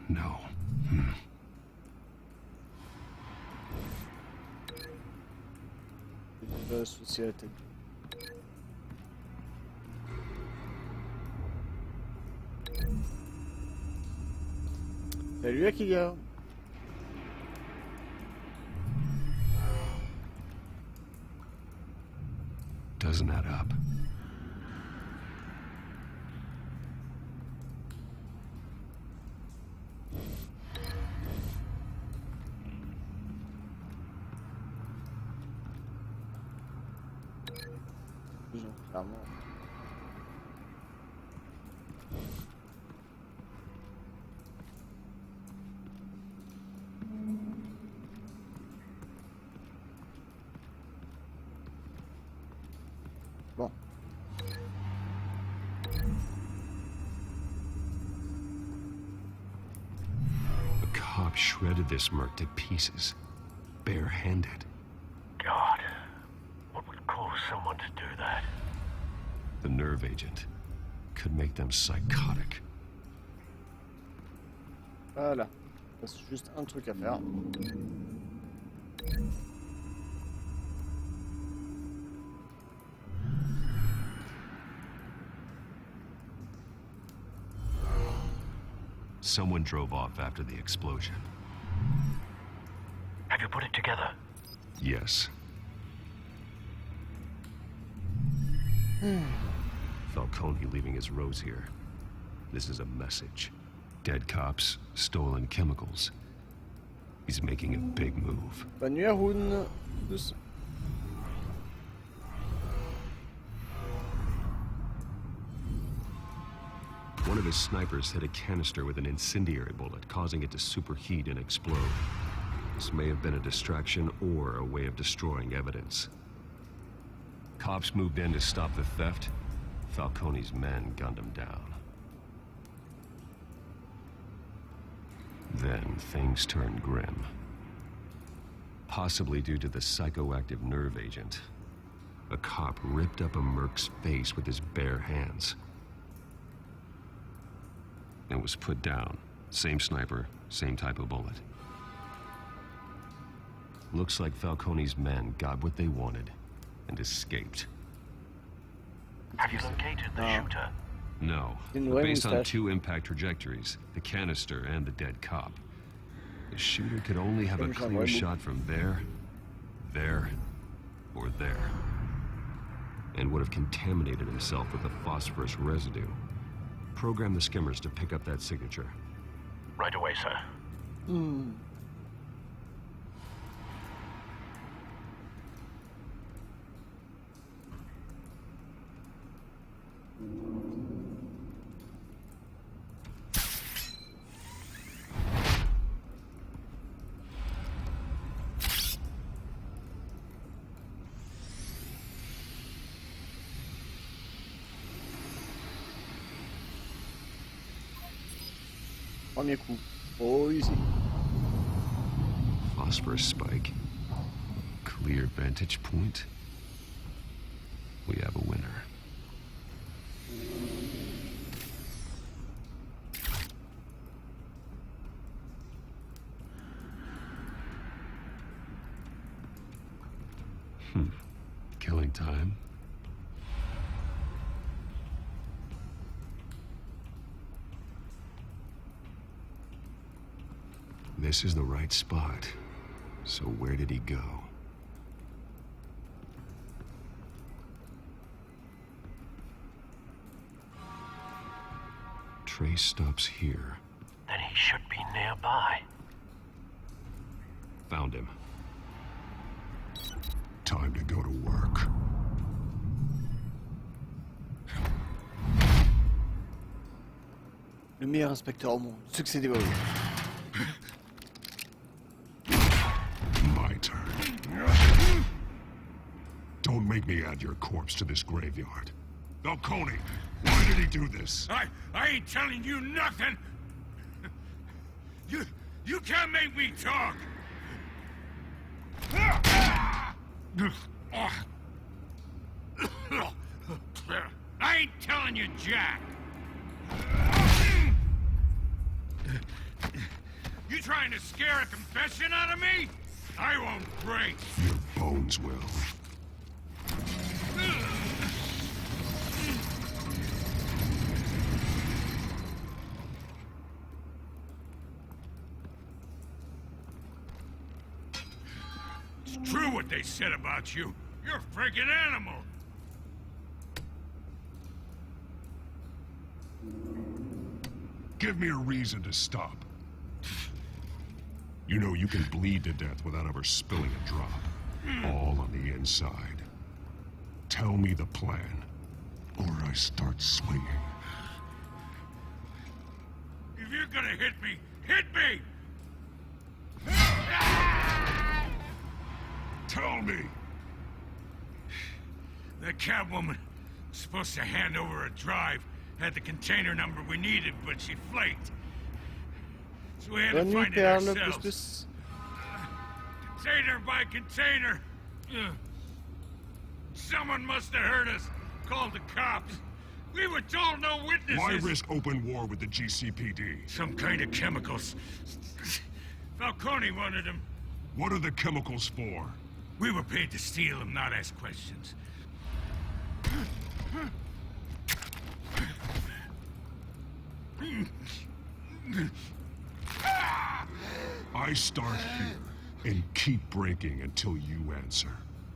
No. Société. Salut Akiga. Doesn't add up. Clairement. Bon. The cop shredded this merc to pieces, barehanded. God, what would cause someone to do that? The nerve agent could make them psychotic. Voilà. C'est juste un truc à faire. Someone drove off after the explosion. Have you put it together? Yes. Falcone leaving his rose here. This is a message. Dead cops, stolen chemicals. He's making a big move. Bonne nuit, Haroun. Plus. One of his snipers hit a canister with an incendiary bullet, causing it to superheat and explode. This may have been a distraction or a way of destroying evidence. Cops moved in to stop the theft. Falcone's men gunned him down. Then things turned grim. Possibly due to the psychoactive nerve agent. A cop ripped up a merc's face with his bare hands. And was put down. Same sniper, same type of bullet. Looks like Falcone's men got what they wanted and escaped. Have you located the shooter? No, but based on two impact trajectories, the canister and the dead cop. The shooter could only have a clear shot from there, or there. And would have contaminated himself with the phosphorus residue. Program the skimmers to pick up that signature. Right away, sir. Premier coup. Oh, easy. Phosphorus spike. Clear vantage point. We have a winner. Killing time. This is the right spot. So where did he go? Trace stops here. Then he should be nearby. Found him. Time to go to work. Le meilleur inspecteur au monde. Succédez au My turn. Don't make me add your corpse to this graveyard. Falcone, why did he do this? I ain't telling you nothing. You can't make me talk. I ain't telling you, Jack. You trying to scare a confession out of me? I won't break. Your bones will. It's true what they said about you. You're a freaking animal. Give me a reason to stop. You know you can bleed to death without ever spilling a drop. All on the inside. Tell me the plan, or I start swinging. If you're gonna hit me, hit me! Tell me! The Catwoman was supposed to hand over a drive, had the container number we needed, but she flaked. So we had to find it ourselves. Container by container. Someone must have heard us. Called the cops. We were told no witnesses. Why risk open war with the GCPD? Some kind of chemicals. Falcone wanted them. What are the chemicals for? We were paid to steal them, not ask questions. I start here and keep breaking until you answer.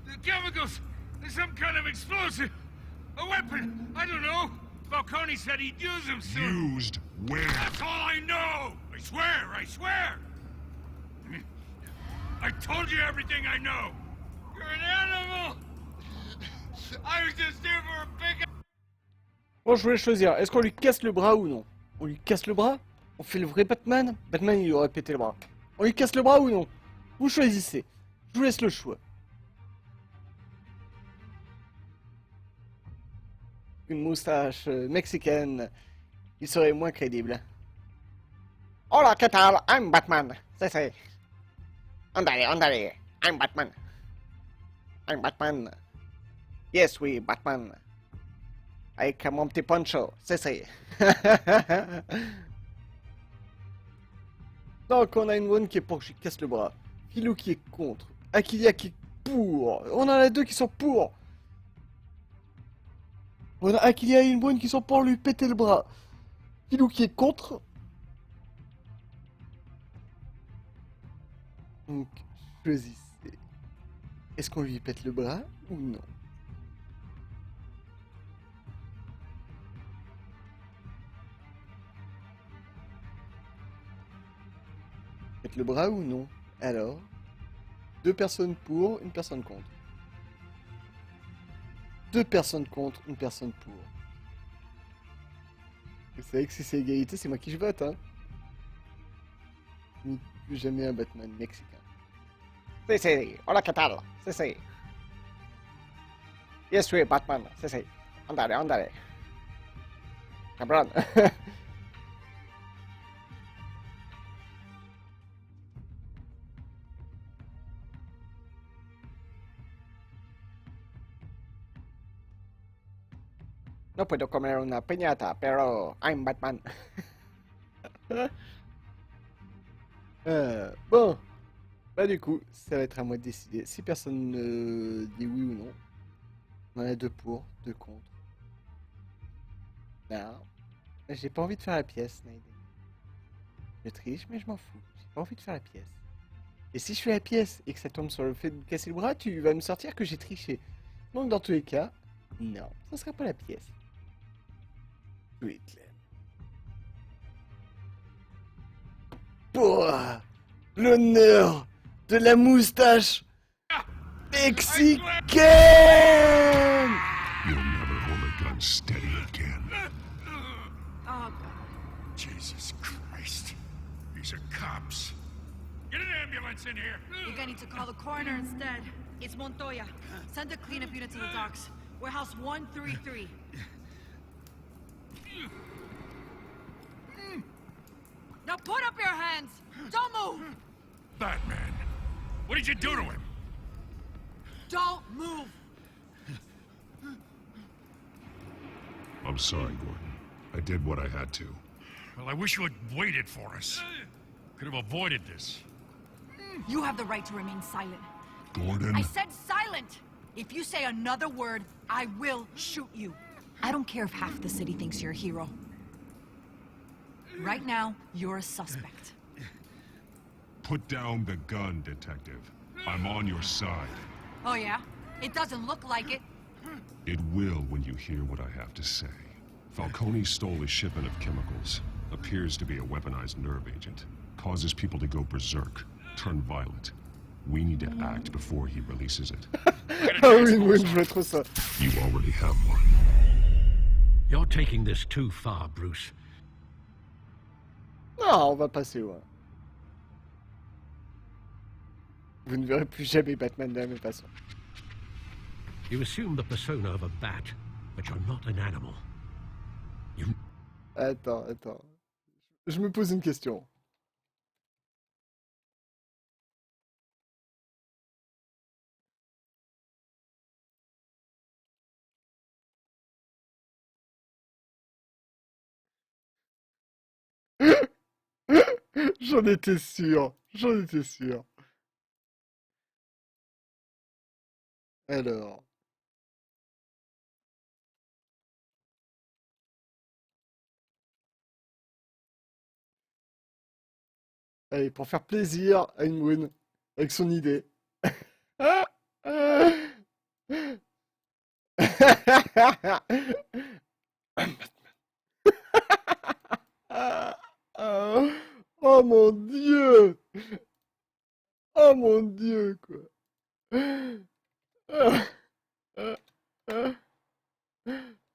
The chemicals! There's some kind of explosive! A weapon! I don't know! Falcone said he'd use them soon. Used where? That's all I know! I swear! I swear! I told you everything I know. You're an animal. I was just here for a pick. Bon, je voulais choisir. Est-ce qu'on lui casse le bras ou non? On lui casse le bras? On fait le vrai Batman? Batman, il aurait pété le bras. On lui casse le bras ou non? Vous choisissez. Je vous laisse le choix. Une moustache mexicaine, il serait moins crédible. Hola, ¿qué tal? I'm Batman. C'est. Andale. I'm Batman. I'm Batman. Yes, oui, Batman. Avec mon petit poncho. C'est. Donc, on a une one qui est pour que je casse le bras. Philou qui est contre. Akilia qui est pour. On en a deux qui sont pour. On a Akilia et une bonne qui sont pour lui péter le bras. Philou qui est contre. Donc, choisissez. Est-ce qu'on lui pète le bras ou non? Pète le bras ou non? Alors, deux personnes pour, une personne contre. Deux personnes contre, une personne pour. Vous savez que si c'est égalité, c'est moi qui je vote, hein. Plus jamais un Batman mexicain. C'est. Hola, ¿qué tal? C'est. Yes, oui, Batman. C'est. Andale. Cabrón. No puedo comer una piñata, pero I'm Batman. Bon. Bah du coup, ça va être à moi de décider. Si personne ne dit oui ou non, on en a deux pour, deux contre. Non. J'ai pas envie de faire la pièce, Naïdé. Je triche, mais je m'en fous. J'ai pas envie de faire la pièce. Et si je fais la pièce et que ça tombe sur le fait de me casser le bras, tu vas me sortir que j'ai triché. Donc dans tous les cas, non, ça sera pas la pièce. Oui, Clem. Pour l'honneur de la moustache mexicaine! You'll never hold a gun steady again. Oh, Jesus Christ. These are cops. Get an ambulance in here. You're gonna need to call the coroner instead. It's Montoya. Send a cleanup unit to the docks. Warehouse 133. Now put up your hands! Don't move! Batman, what did you do to him? Don't move! I'm sorry, Gordon. I did what I had to. Well, I wish you had waited for us. Could have avoided this. You have the right to remain silent. Gordon? I said silent! If you say another word, I will shoot you. I don't care if half the city thinks you're a hero. Right now, you're a suspect. Put down the gun, Detective. I'm on your side. Oh yeah? It doesn't look like it. It will when you hear what I have to say. Falcone stole a shipment of chemicals. Appears to be a weaponized nerve agent. Causes people to go berserk, turn violent. We need to act before he releases it. Ah oui, oui, je veux trop ça. You already have one. You're taking this too far, Bruce. Non, on va passer loin. Vous ne verrez plus jamais Batman de la même façon. You assume the persona of a bat, but you're not an animal. You... Attends. Je me pose une question. J'en étais sûr. Alors. Allez, pour faire plaisir à Inwin, avec son idée. Oh mon Dieu! Oh mon dieu, quoi.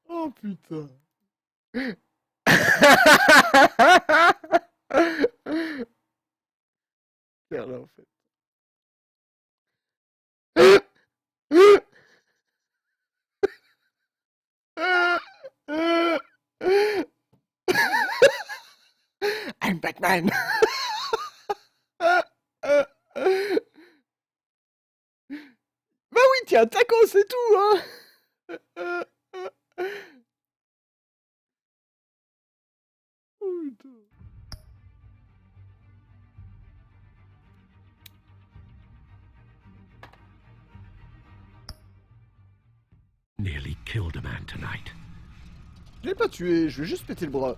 Oh putain. Faire là, en fait. I'm Batman. Bah oui, tiens, attaquons, c'est tout, hein. Oh, putain. Nearly killed a man tonight. Je l'ai pas tué, je lui ai juste pété le bras.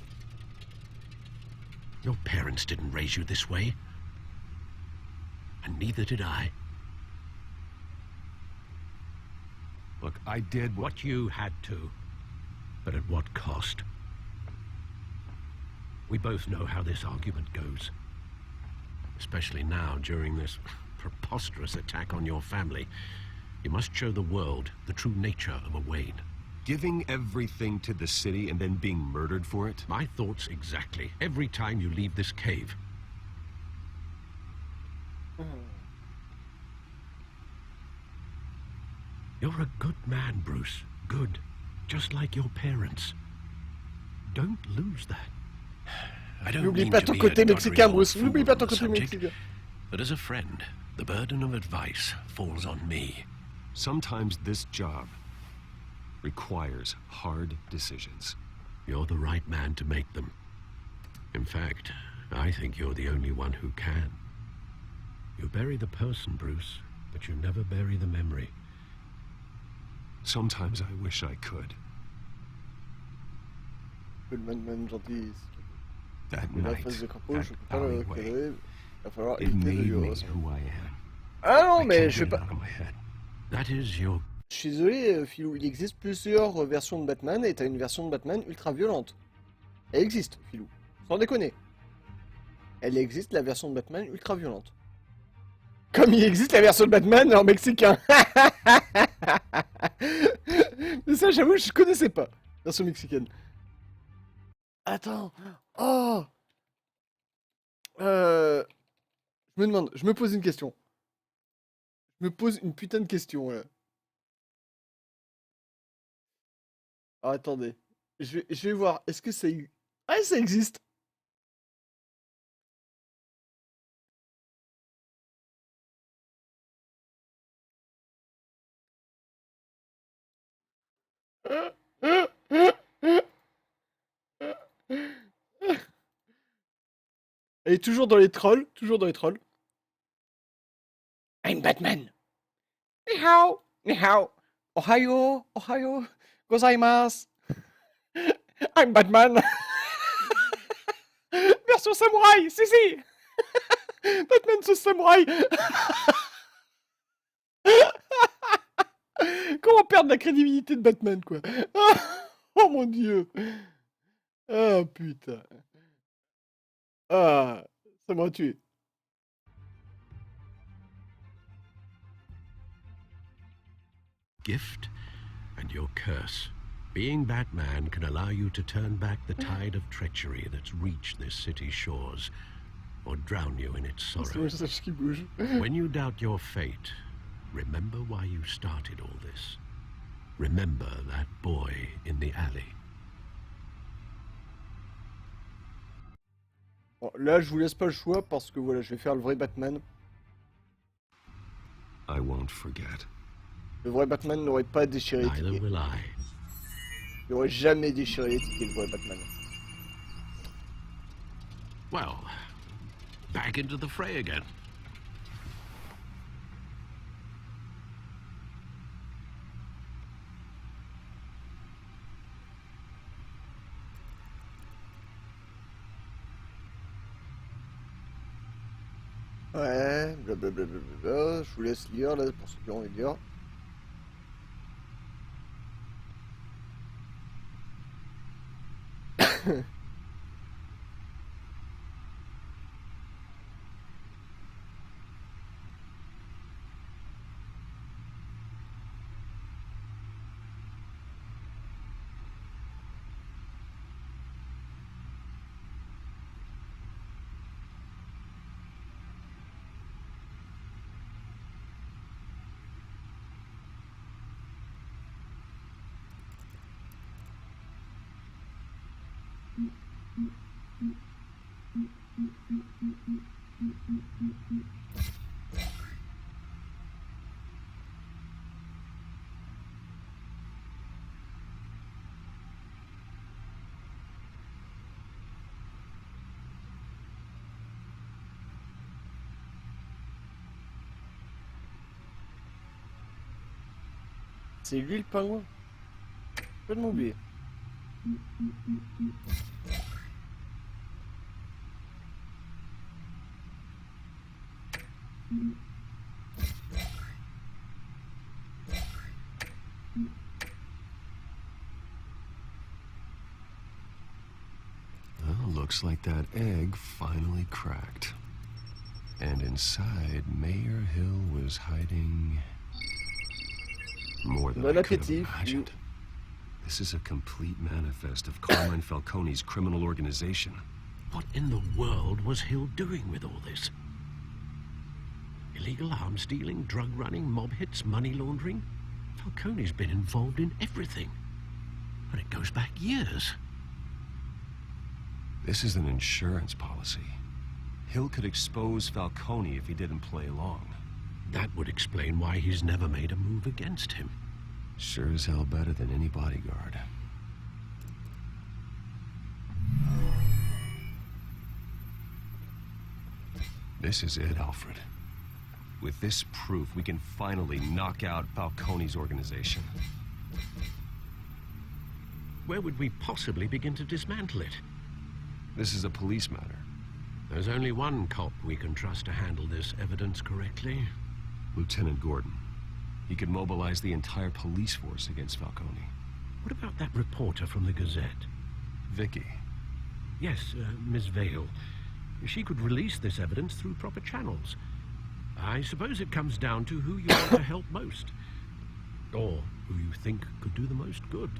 Your parents didn't raise you this way. And neither did I. Look, I did what you had to. But at what cost? We both know how this argument goes. Especially now, during this preposterous attack on your family. You must show the world the true nature of a Wayne. Giving everything to the city and then being murdered for it? My thoughts exactly. Every time you leave this cave. You're a good man, Bruce. Good. Just like your parents. Don't lose that. I don't N'oublie mean pas to ton be côté a mexicain, doddering Bruce. old N'oublie fool pas ton on the côté subject, mexicain. but as a friend, the burden of advice falls on me. Sometimes this job requires hard decisions. You're the right man to make them. In fact, I think you're the only one who can. You bury the person, Bruce, but you never bury the memory. Sometimes I wish I could. Le Batman gentil. That La night, phase de crapaud, je peux that pas le alleyway, recadrer. Il va falloir it éviter de made me violence. who I am. Ah non, I mais can't je vais get it pas. out of my head. That is your... Je suis désolé, Philou, il existe plusieurs versions de Batman et t'as une version de Batman ultra violente. Elle existe, Philou. Sans déconner. Elle existe, la version de Batman ultra violente. Comme il existe la version de Batman en mexicain. Mais ça, j'avoue, je connaissais pas. Version mexicaine. Attends. Oh. Je me demande, je me pose une question. Je me pose une putain de question, là. Ah, attendez. Je vais voir. Est-ce que ça... Ah, ça existe. Elle est toujours dans les trolls. Toujours dans les trolls. I'm Batman. Ni hao. Ni hao. Ohio. Ohio. Gozaimasu. I'm Batman. Version samouraï. Si, si. Batman ce samouraï. Comment perdre la crédibilité de Batman, quoi. Oh mon dieu. Ah putain. Ah, ça m'a tué. gift and your curse. Being Batman can allow you to turn back the tide of treachery that's reached this city's shores, or drown you in its sorrow. When you doubt your fate, remember why you started all this. Remember that boy in the alley. Bon, là, je vous laisse pas le choix parce que voilà, je vais faire le vrai Batman. I won't forget. Le vrai Batman n'aurait pas déchiré les Neither tickets. will I. Il n'aurait jamais déchiré les tickets, le vrai Batman. Well, back into the fray again. Ouais, blablabla, je vous laisse lire là pour ceux qui ont envie de lire. C'est lui le pingouin. Pas de m'oublier. Well, looks like that egg finally cracked. And inside, Mayor Hill was hiding more than I could have imagined. This is a complete manifest of Carmine Falcone's criminal organization. What in the world was Hill doing with all this? Illegal arms dealing, drug running, mob hits, money laundering? Falcone's been involved in everything. But it goes back years. This is an insurance policy. Hill could expose Falcone if he didn't play along. That would explain why he's never made a move against him. Sure as hell better than any bodyguard. This is it, Alfred. With this proof, we can finally knock out Falcone's organization. Where would we possibly begin to dismantle it? This is a police matter. There's only one cop we can trust to handle this evidence correctly. Lieutenant Gordon. He could mobilize the entire police force against Falcone. What about that reporter from the Gazette? Vicky. Yes, Miss Vale. She could release this evidence through proper channels. I suppose it comes down to who you want to help most. Or who you think could do the most good.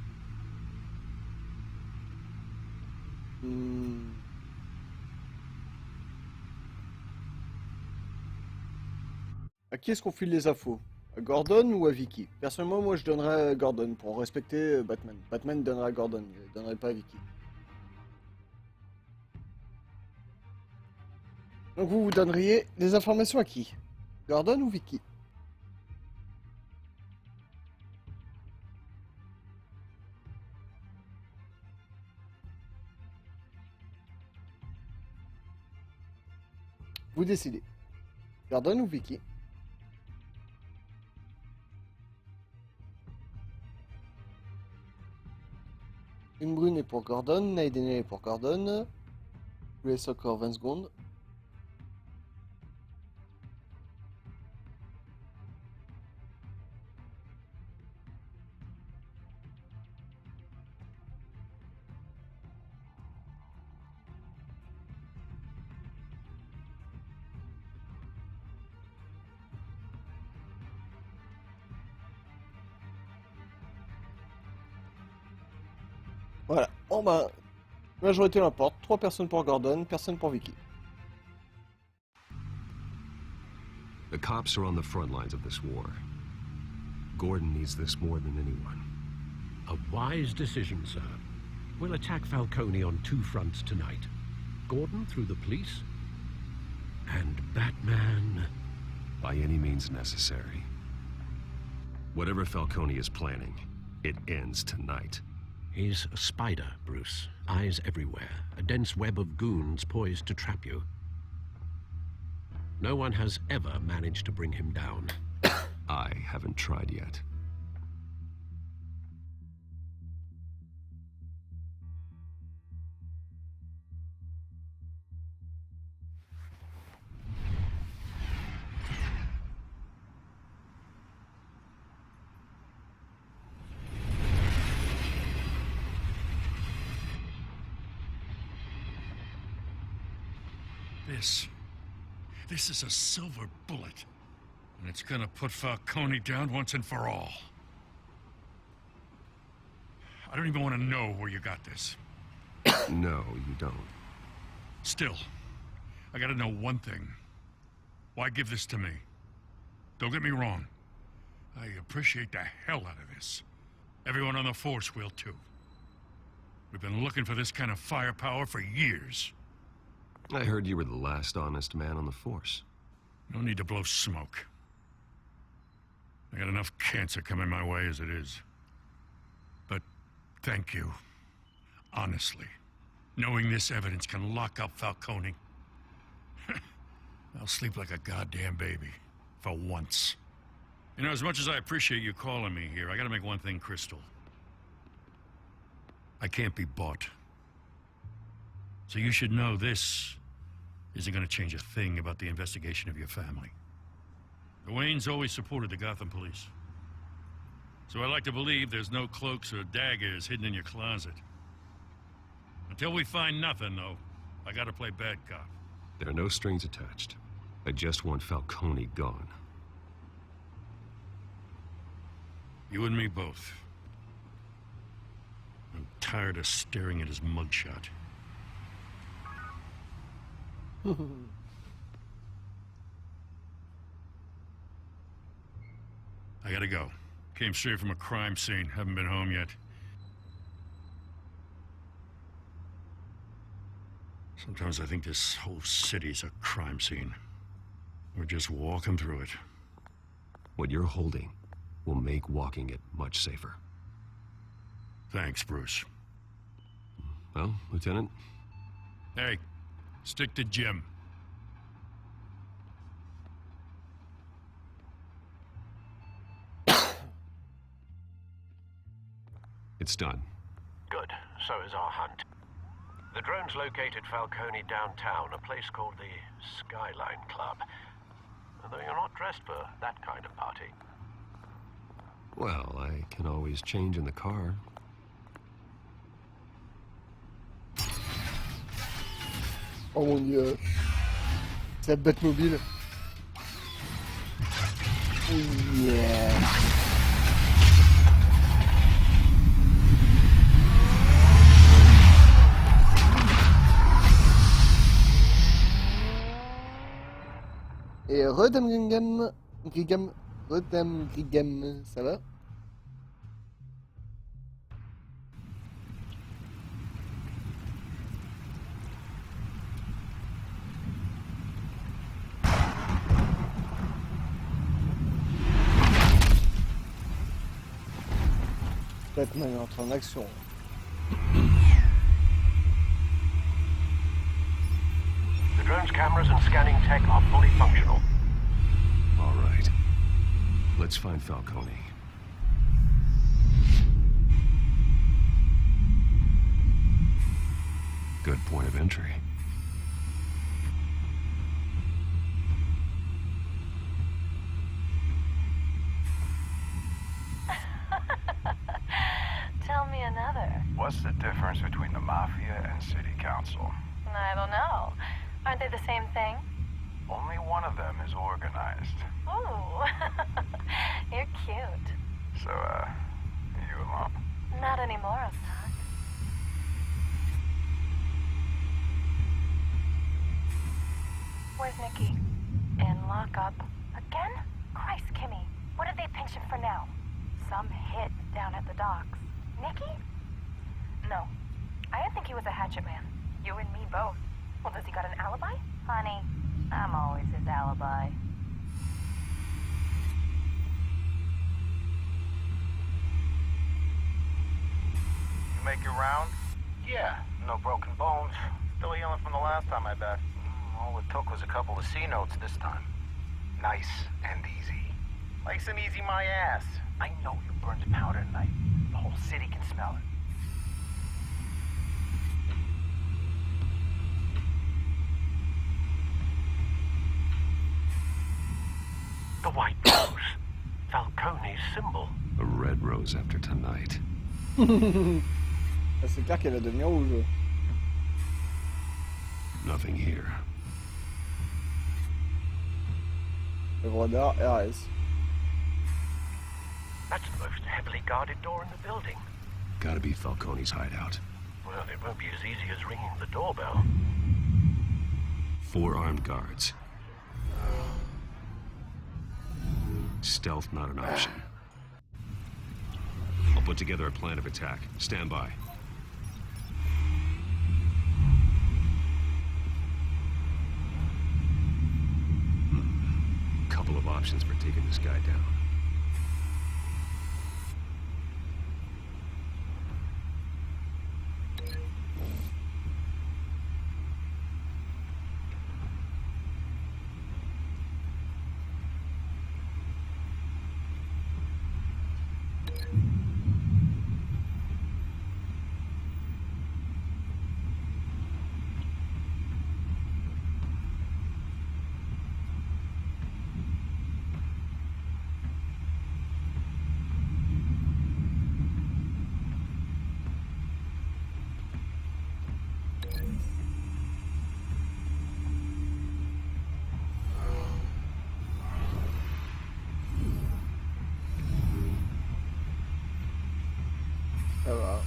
À qui est-ce qu'on file les infos? À Gordon ou à Vicky? Personnellement, moi je donnerais à Gordon pour respecter Batman. Batman donnerait à Gordon, il donnerait pas à Vicky. Donc vous donneriez des informations à qui? Gordon ou Vicky? Vous décidez. Gordon ou Vicky? Une brune est pour Gordon, Naiden est pour Gordon. Je vous laisse encore 20 secondes. Voilà. Bon bah, majorité l'emporte. 3 personnes pour Gordon, personne pour Vicky. The cops are on the front lines of this war. Gordon needs this more than anyone. A wise decision, sir. We'll attack Falcone on 2 fronts tonight. Gordon through the police, and Batman... by any means necessary. Whatever Falcone is planning, it ends tonight. He's a spider, Bruce. Eyes everywhere. A dense web of goons poised to trap you. No one has ever managed to bring him down. I haven't tried yet. This is a silver bullet. And it's gonna put Falcone down once and for all. I don't even want to know where you got this. No, you don't. Still, I gotta know one thing. Why give this to me? Don't get me wrong. I appreciate the hell out of this. Everyone on the force will too. We've been looking for this kind of firepower for years. I heard you were the last honest man on the force. No need to blow smoke. I got enough cancer coming my way as it is. But thank you. Honestly. Knowing this evidence can lock up Falcone. I'll sleep like a goddamn baby. For once. You know, as much as I appreciate you calling me here, I gotta make one thing crystal. I can't be bought. So you should know this isn't gonna change a thing about the investigation of your family. The Waynes always supported the Gotham police. So I like to believe there's no cloaks or daggers hidden in your closet. Until we find nothing, though, I gotta play bad cop. There are no strings attached. I just want Falcone gone. You and me both. I'm tired of staring at his mugshot. I gotta go. Came straight from a crime scene. Haven't been home yet. Sometimes I think this whole city's a crime scene. We're just walking through it. What you're holding will make walking it much safer. Thanks, Bruce. Well, Lieutenant? Hey, stick to Jim. It's done. Good. So is our hunt. The drones located Falcone downtown, a place called the Skyline Club. Although you're not dressed for that kind of party. Well, I can always change in the car. Oh mon dieu. C'est la bête mobile. Yeah. Et Redem Grigam, ça va? Batman entre en action. The drone's cameras and scanning tech are fully functional. All right. Let's find Falcone. Good point of entry. Tell me another. What's the difference between the Mafia and City Council? I don't know. Aren't they the same thing? Only one of them is organized. Ooh. You're cute. So, you alone? Not anymore, I'm not. Where's Nikki? In lockup. Again? Christ, Kimmy. What did they pinch him for now? Some hit down at the docks. Nikki? No. I didn't think he was a hatchet man. You and me both. Well, does he got an alibi? Honey, I'm always his alibi. You make your round? Yeah, no broken bones. Still healing from the last time, I bet. All it took was a couple of C notes this time. Nice and easy. Nice and easy, my ass. I know you burned powder tonight. The whole city can smell it. The white rose. Falcone's symbol. A red rose after tonight. C'est clair qu'elle va devenir rouge. Nothing here. Œuvre d'art RS. That's the most heavily guarded door in the building. Gotta be Falcone's hideout. Well, it won't be as easy as ringing the doorbell. 4 armed guards. Stealth not an option. I'll put together a plan of attack. Stand by. options for taking this guy down. Ça va.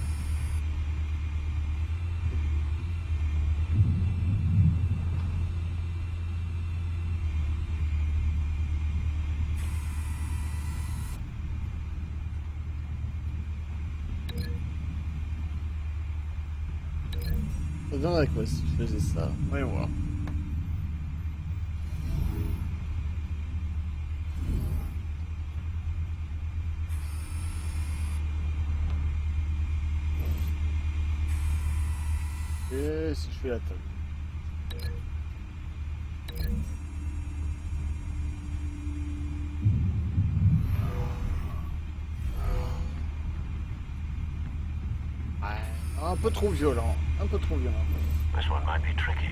Ça donnerait quoi si je faisais ça? Voyons voir. Et si je fais la table. Un peu trop violent. Un peu trop violent. This one might be tricky.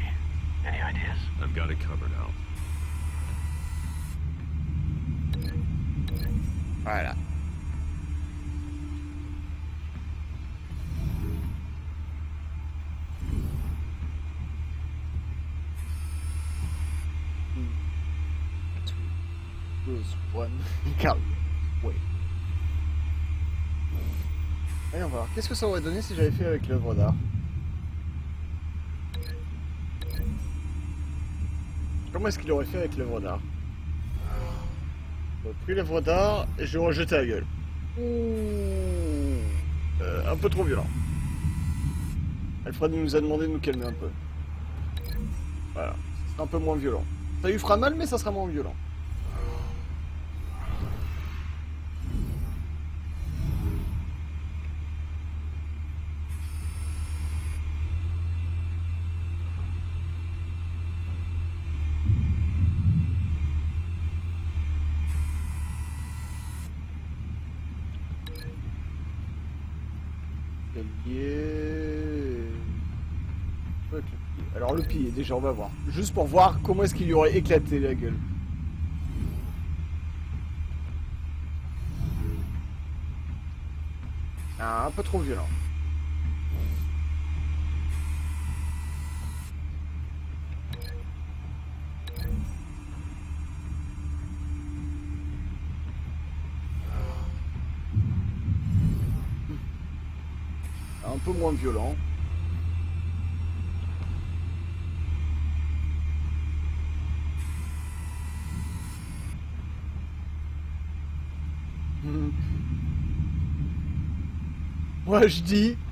Any ideas? I've got it covered, Al. Voilà. One. Calme. Oui. Allez, on va voir. Qu'est-ce que ça aurait donné si j'avais fait avec l'œuvre d'art? Comment est-ce qu'il aurait fait avec l'œuvre d'art? J'aurais pris l'œuvre d'art et je l'aurais jeté à la gueule. Un peu trop violent. Alfred nous a demandé de nous calmer un peu. Voilà. C'est un peu moins violent. Ça lui fera mal, mais ça sera moins violent. Alors le pied, déjà on va voir. Juste pour voir comment est-ce qu'il lui aurait éclaté la gueule. Ah, un peu trop violent. Un peu moins violent.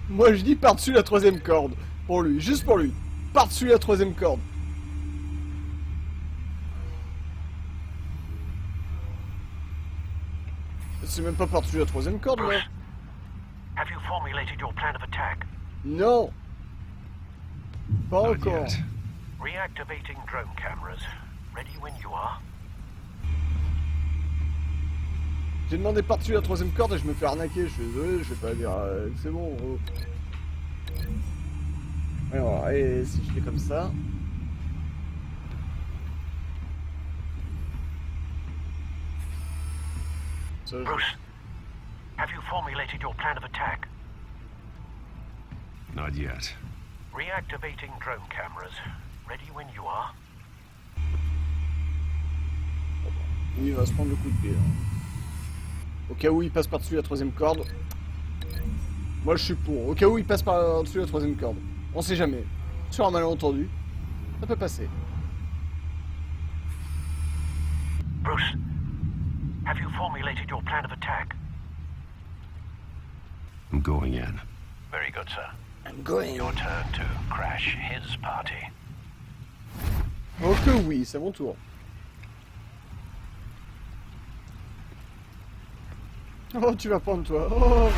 Moi je dis par-dessus la troisième corde. Pour lui, juste pour lui. Par-dessus la troisième corde. C'est même pas par-dessus la troisième corde, là. Have you formulated your plan of attack? Non. Pas encore. Reactivating drone cameras. Ready when you are. J'ai demandé par-dessus la troisième corde et je me fais arnaquer. Je suis désolé, je vais pas dire c'est bon. Oh. Alors, et si je fais comme ça. Bruce, have you formulated your plan of attack? Not yet. Reactivating drone cameras. Ready when you are. Il va se prendre le coup de pied. Au cas où il passe par-dessus la troisième corde. Moi je suis pour. Au cas où il passe par-dessus la troisième corde. On sait jamais. Sur un malentendu, ça peut passer. Bruce, have you formulated your plan of attack? I'm going in. Very good, sir. I'm going. Your turn to crash his party. Oh que oui, c'est mon tour. Oh, tu vas prendre toi. Oh.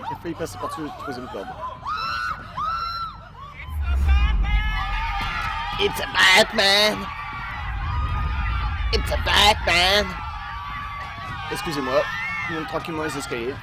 J'ai failli passer par-dessus le troisième corde. It's a Batman! It's a Batman! Excusez-moi, je monte tranquillement les escaliers.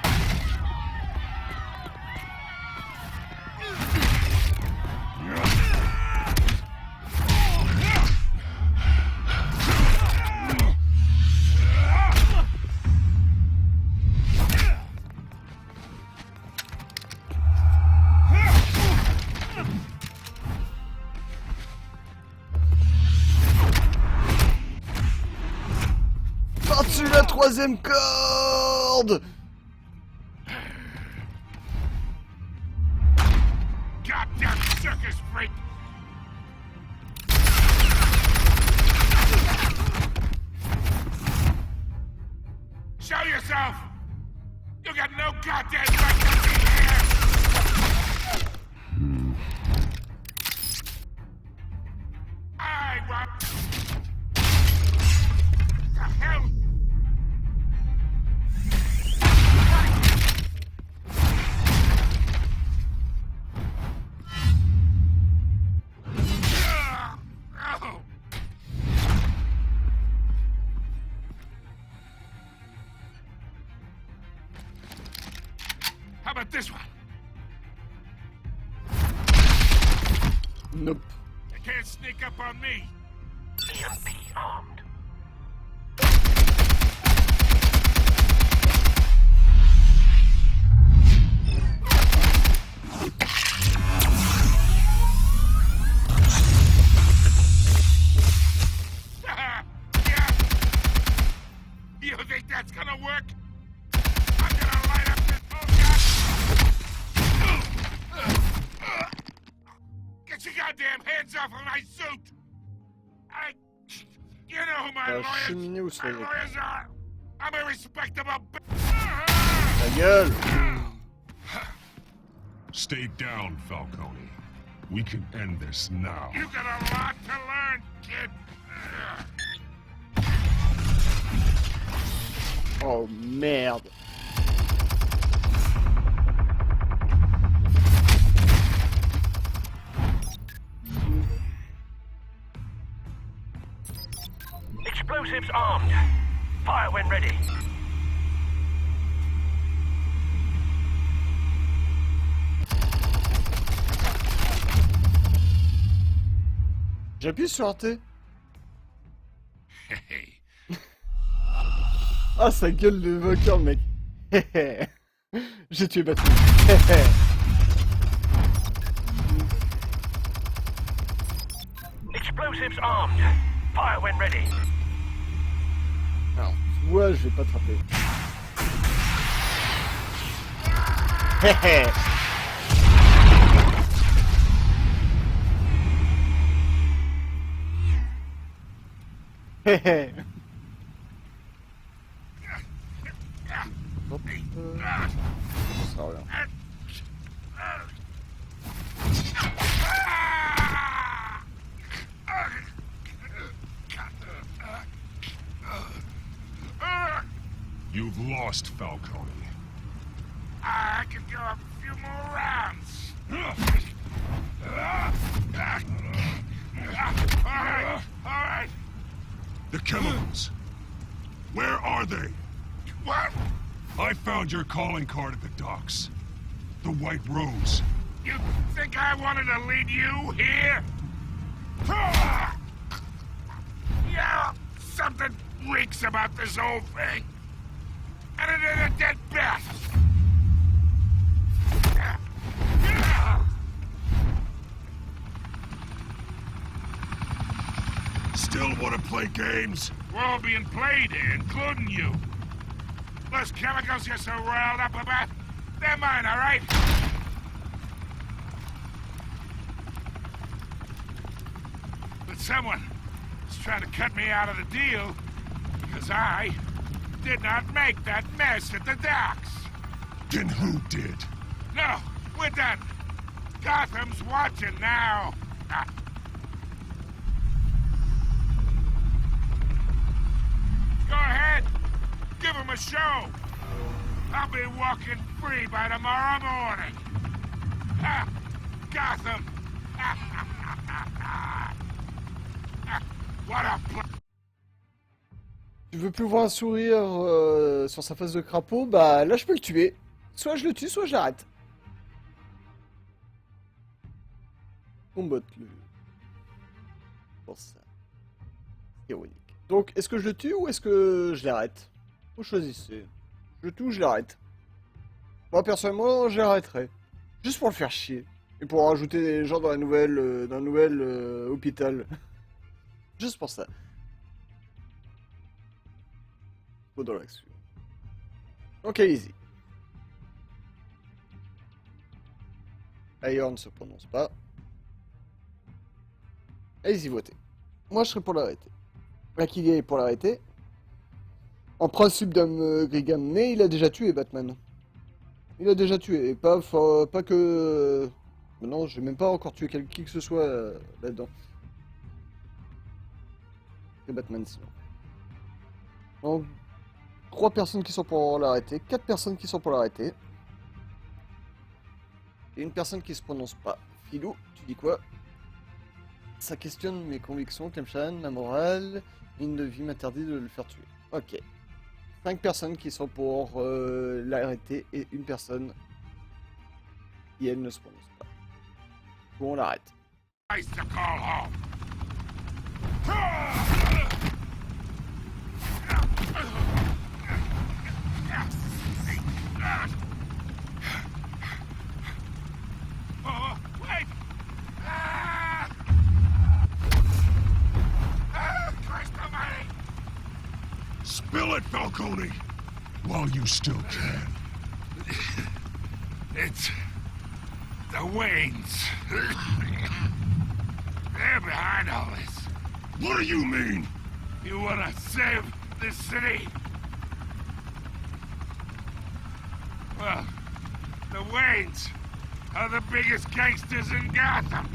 Par-dessus la troisième corde! Goddamn circus freak! Show yourself! You got no goddamn right to be here! I want... The hell? Oh. How about this one? Nope. They can't sneak up on me. EMP armed. Yeah. You think that's gonna work? I'm gonna light up this Get your goddamn hands off of my suit! You know who my lawyers are! I'm a respectable Ta gueule! Stay down, Falcone. We can end this now. You got a lot to learn, kid! Oh merde! Explosives armed. Fire when ready. J'appuie sur RT. Ah, ça gueule le moqueur, mec. J'ai tué Batman. Explosives armed. Fire when ready. Alors, toi, je vais pas t'attraper. Hop. Ça va rien. You've lost, Falcone. I could go a few more rounds. All right. The chemicals. Where are they? What? I found your calling card at the docks. The White Rose. You think I wanted to lead you here? Yeah, something reeks about this whole thing. And it is a dead bat. still want to play games? We're all being played here, including you. Those chemicals you're so riled up about, they're mine, all right? But someone is trying to cut me out of the deal because I did not make that mess at the docks. Then who did? No, we're done. Gotham's watching now. Go ahead. Give him a show. I'll be walking free by tomorrow morning. Gotham. What a Tu veux plus voir un sourire sur sa face de crapaud? Bah là je peux le tuer. Soit je le tue, soit j'arrête. Combatte-le. Pour ça. Ironique. Donc, est-ce que je le tue ou est-ce que je l'arrête? Vous choisissez. Je le tue ou je l'arrête? Moi, personnellement, je l'arrêterai. Juste pour le faire chier. Et pour rajouter des gens dans la nouvelle, dans le nouvel hôpital. Juste pour ça. Faut dans l'action. Donc, allez-y. Ailleurs ne se prononce pas. Allez-y, votez. Moi, je serais pour l'arrêter. Là, est pour l'arrêter. En principe, Dame Grigam, mais il a déjà tué Batman. Il a déjà tué. Et pas que... Non, j'ai même pas encore tué qui que ce soit là-dedans. C'est Batman, sinon. Donc, 3 personnes qui sont pour l'arrêter. 4 personnes qui sont pour l'arrêter. Et une personne qui se prononce pas. Philou, tu dis quoi? Ça questionne mes convictions, Clemchan, la morale. Une de vie m'interdit de le faire tuer. Ok. 5 personnes qui sont pour l'arrêter et une personne qui, elle, ne se prononce pas. Bon, on l'arrête. Spill it, Falcone! While you still can. It's the Waynes. They're behind all this. What do you mean? You wanna save this city? Well, the Waynes are the biggest gangsters in Gotham.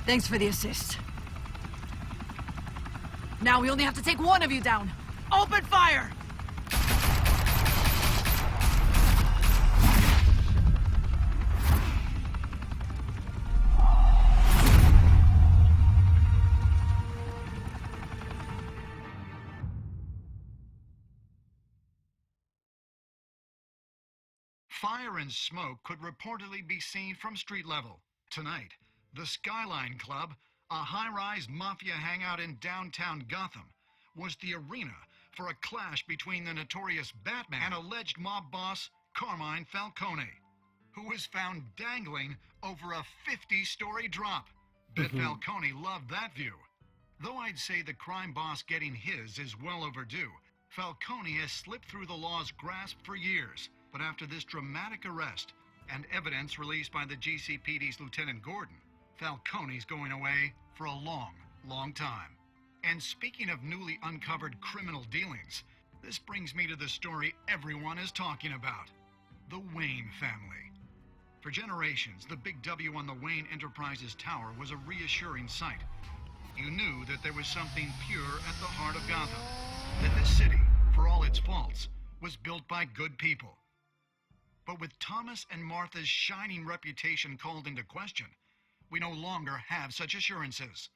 Thanks for the assist. Now we only have to take one of you down. Open fire! Fire and smoke could reportedly be seen from street level. Tonight, the Skyline Club, a high-rise mafia hangout in downtown Gotham, was the arena for a clash between the notorious Batman and alleged mob boss Carmine Falcone, who was found dangling over a 50-story drop. Bet Falcone loved that view. Though I'd say the crime boss getting his is well overdue, Falcone has slipped through the law's grasp for years. But after this dramatic arrest and evidence released by the GCPD's Lieutenant Gordon, Falcone's going away for a long, long time. And speaking of newly uncovered criminal dealings, this brings me to the story everyone is talking about. The Wayne family. For generations, the big W on the Wayne Enterprises Tower was a reassuring sight. You knew that there was something pure at the heart of Gotham. That this city, for all its faults, was built by good people. But with Thomas and Martha's shining reputation called into question, we no longer have such assurances.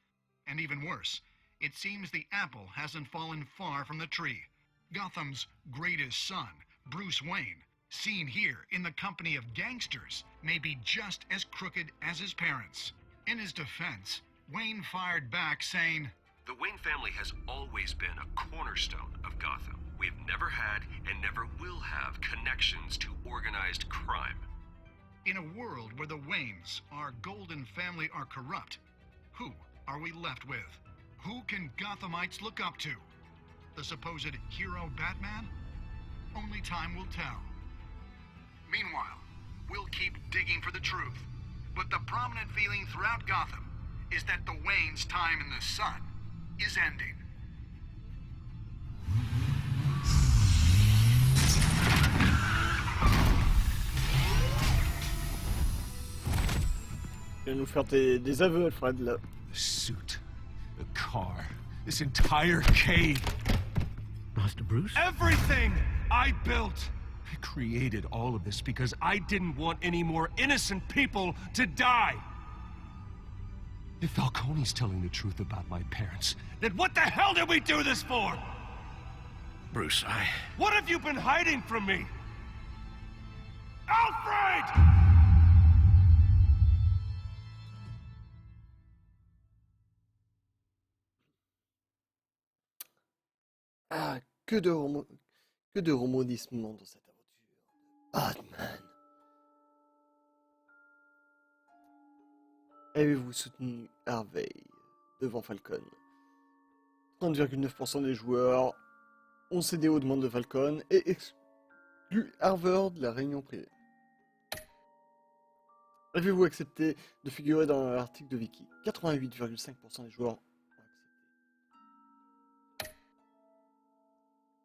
And even worse, it seems the apple hasn't fallen far from the tree. Gotham's greatest son, Bruce Wayne, seen here in the company of gangsters, may be just as crooked as his parents. In his defense, Wayne fired back saying, The Wayne family has always been a cornerstone of Gotham. We've never had and never will have connections to organized crime. In a world where the Waynes, our golden family, are corrupt, who are we left with? Who can Gothamites look up to? The supposed hero Batman? Only time will tell. Meanwhile, we'll keep digging for the truth. But the prominent feeling throughout Gotham is that the Waynes' time in the sun is ending. Il va nous faire des aveux, Alfred, là. The suit, the car, this entire cave. Master Bruce? Everything I built! I created all of this because I didn't want any more innocent people to die! If Falcone's telling the truth about my parents, then what the hell did we do this for? Bruce, What have you been hiding from me? Alfred! Ah, que de rebondissements dans cette aventure. Batman. Avez-vous soutenu Harvey devant Falcon? 30,9% des joueurs ont cédé aux demandes de Falcon et exclu Harvey de la réunion privée. Avez-vous accepté de figurer dans l'article de Vicky? 88,5% des joueurs ont accepté.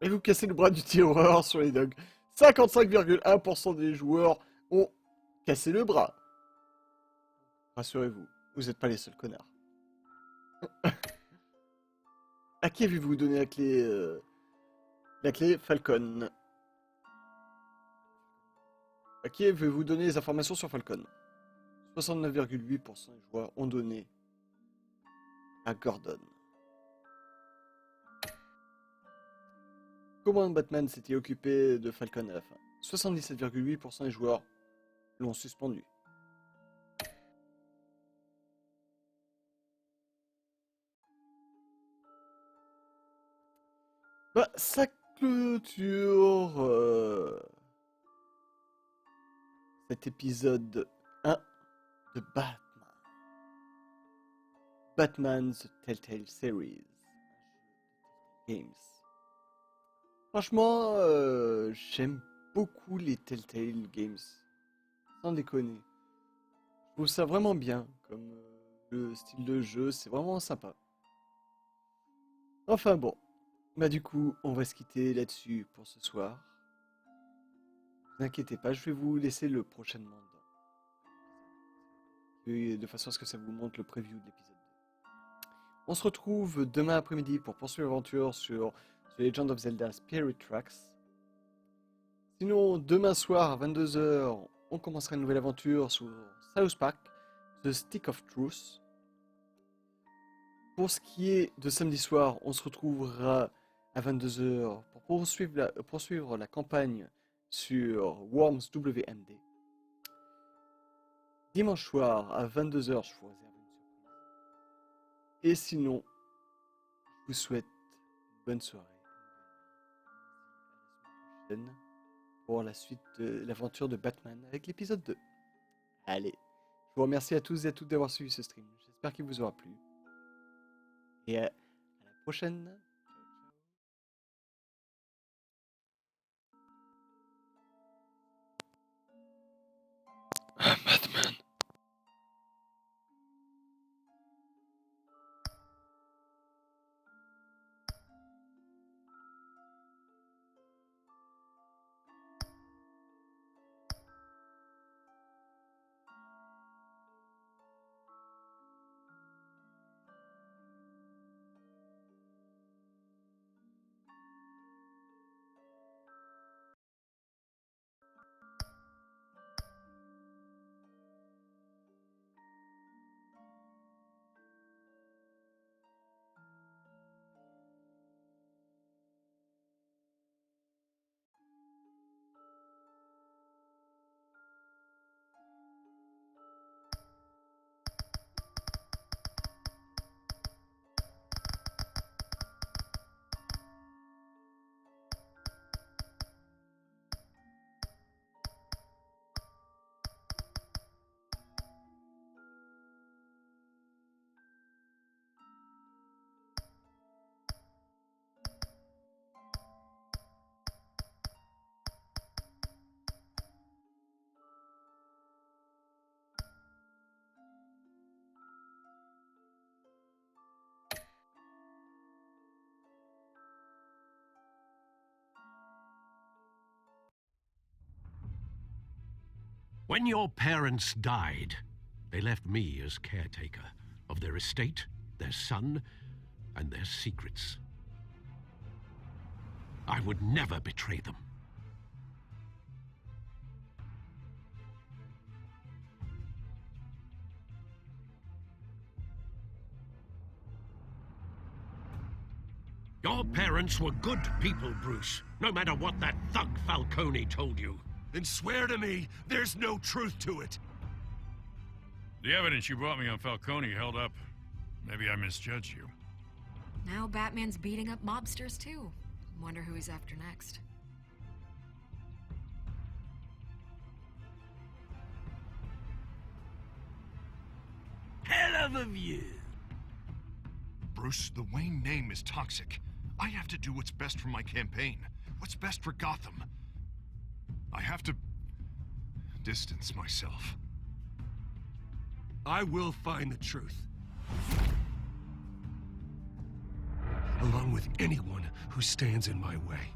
Avez-vous cassé le bras du tireur sur les dogs? 55,1% des joueurs ont cassé le bras. Rassurez-vous, vous n'êtes pas les seuls connards. À qui avez-vous donné la clé Falcon? À qui avez-vous donné les informations sur Falcon? 69,8% des joueurs ont donné à Gordon. Comment Batman s'était occupé de Falcon à la fin? 77,8% des joueurs l'ont suspendu. Bah, ça clôture cet épisode 1 de Batman. Batman The Telltale Series. Games. Franchement, j'aime beaucoup les Telltale Games. Sans déconner. Je trouve ça vraiment bien. Comme le style de jeu, c'est vraiment sympa. Enfin bon. Bah du coup, on va se quitter là-dessus pour ce soir. Ne vous inquiétez pas, je vais vous laisser le prochainement de façon à ce que ça vous montre le preview de l'épisode 2. On se retrouve demain après-midi pour poursuivre l'aventure sur The Legend of Zelda Spirit Tracks. Sinon, demain soir à 22h, on commencera une nouvelle aventure sur South Park, The Stick of Truth. Pour ce qui est de samedi soir, on se retrouvera à 22h pour poursuivre la campagne sur Worms WMD. Dimanche soir à 22h, je vous réserve une surprise. Et sinon, je vous souhaite une bonne soirée. À la semaine prochaine pour la suite de l'aventure de Batman avec l'épisode 2. Allez, je vous remercie à tous et à toutes d'avoir suivi ce stream. J'espère qu'il vous aura plu. Et à la prochaine. Batman. When your parents died, they left me as caretaker of their estate, their son, and their secrets. I would never betray them. Your parents were good people, Bruce, no matter what that thug Falcone told you. Then swear to me there's no truth to it. The evidence you brought me on Falcone held up. Maybe I misjudged you. Now Batman's beating up mobsters, too. Wonder who he's after next. Hell of a view. Bruce, the Wayne name is toxic. I have to do what's best for my campaign. What's best for Gotham. I have to distance myself. I will find the truth. Along with anyone who stands in my way.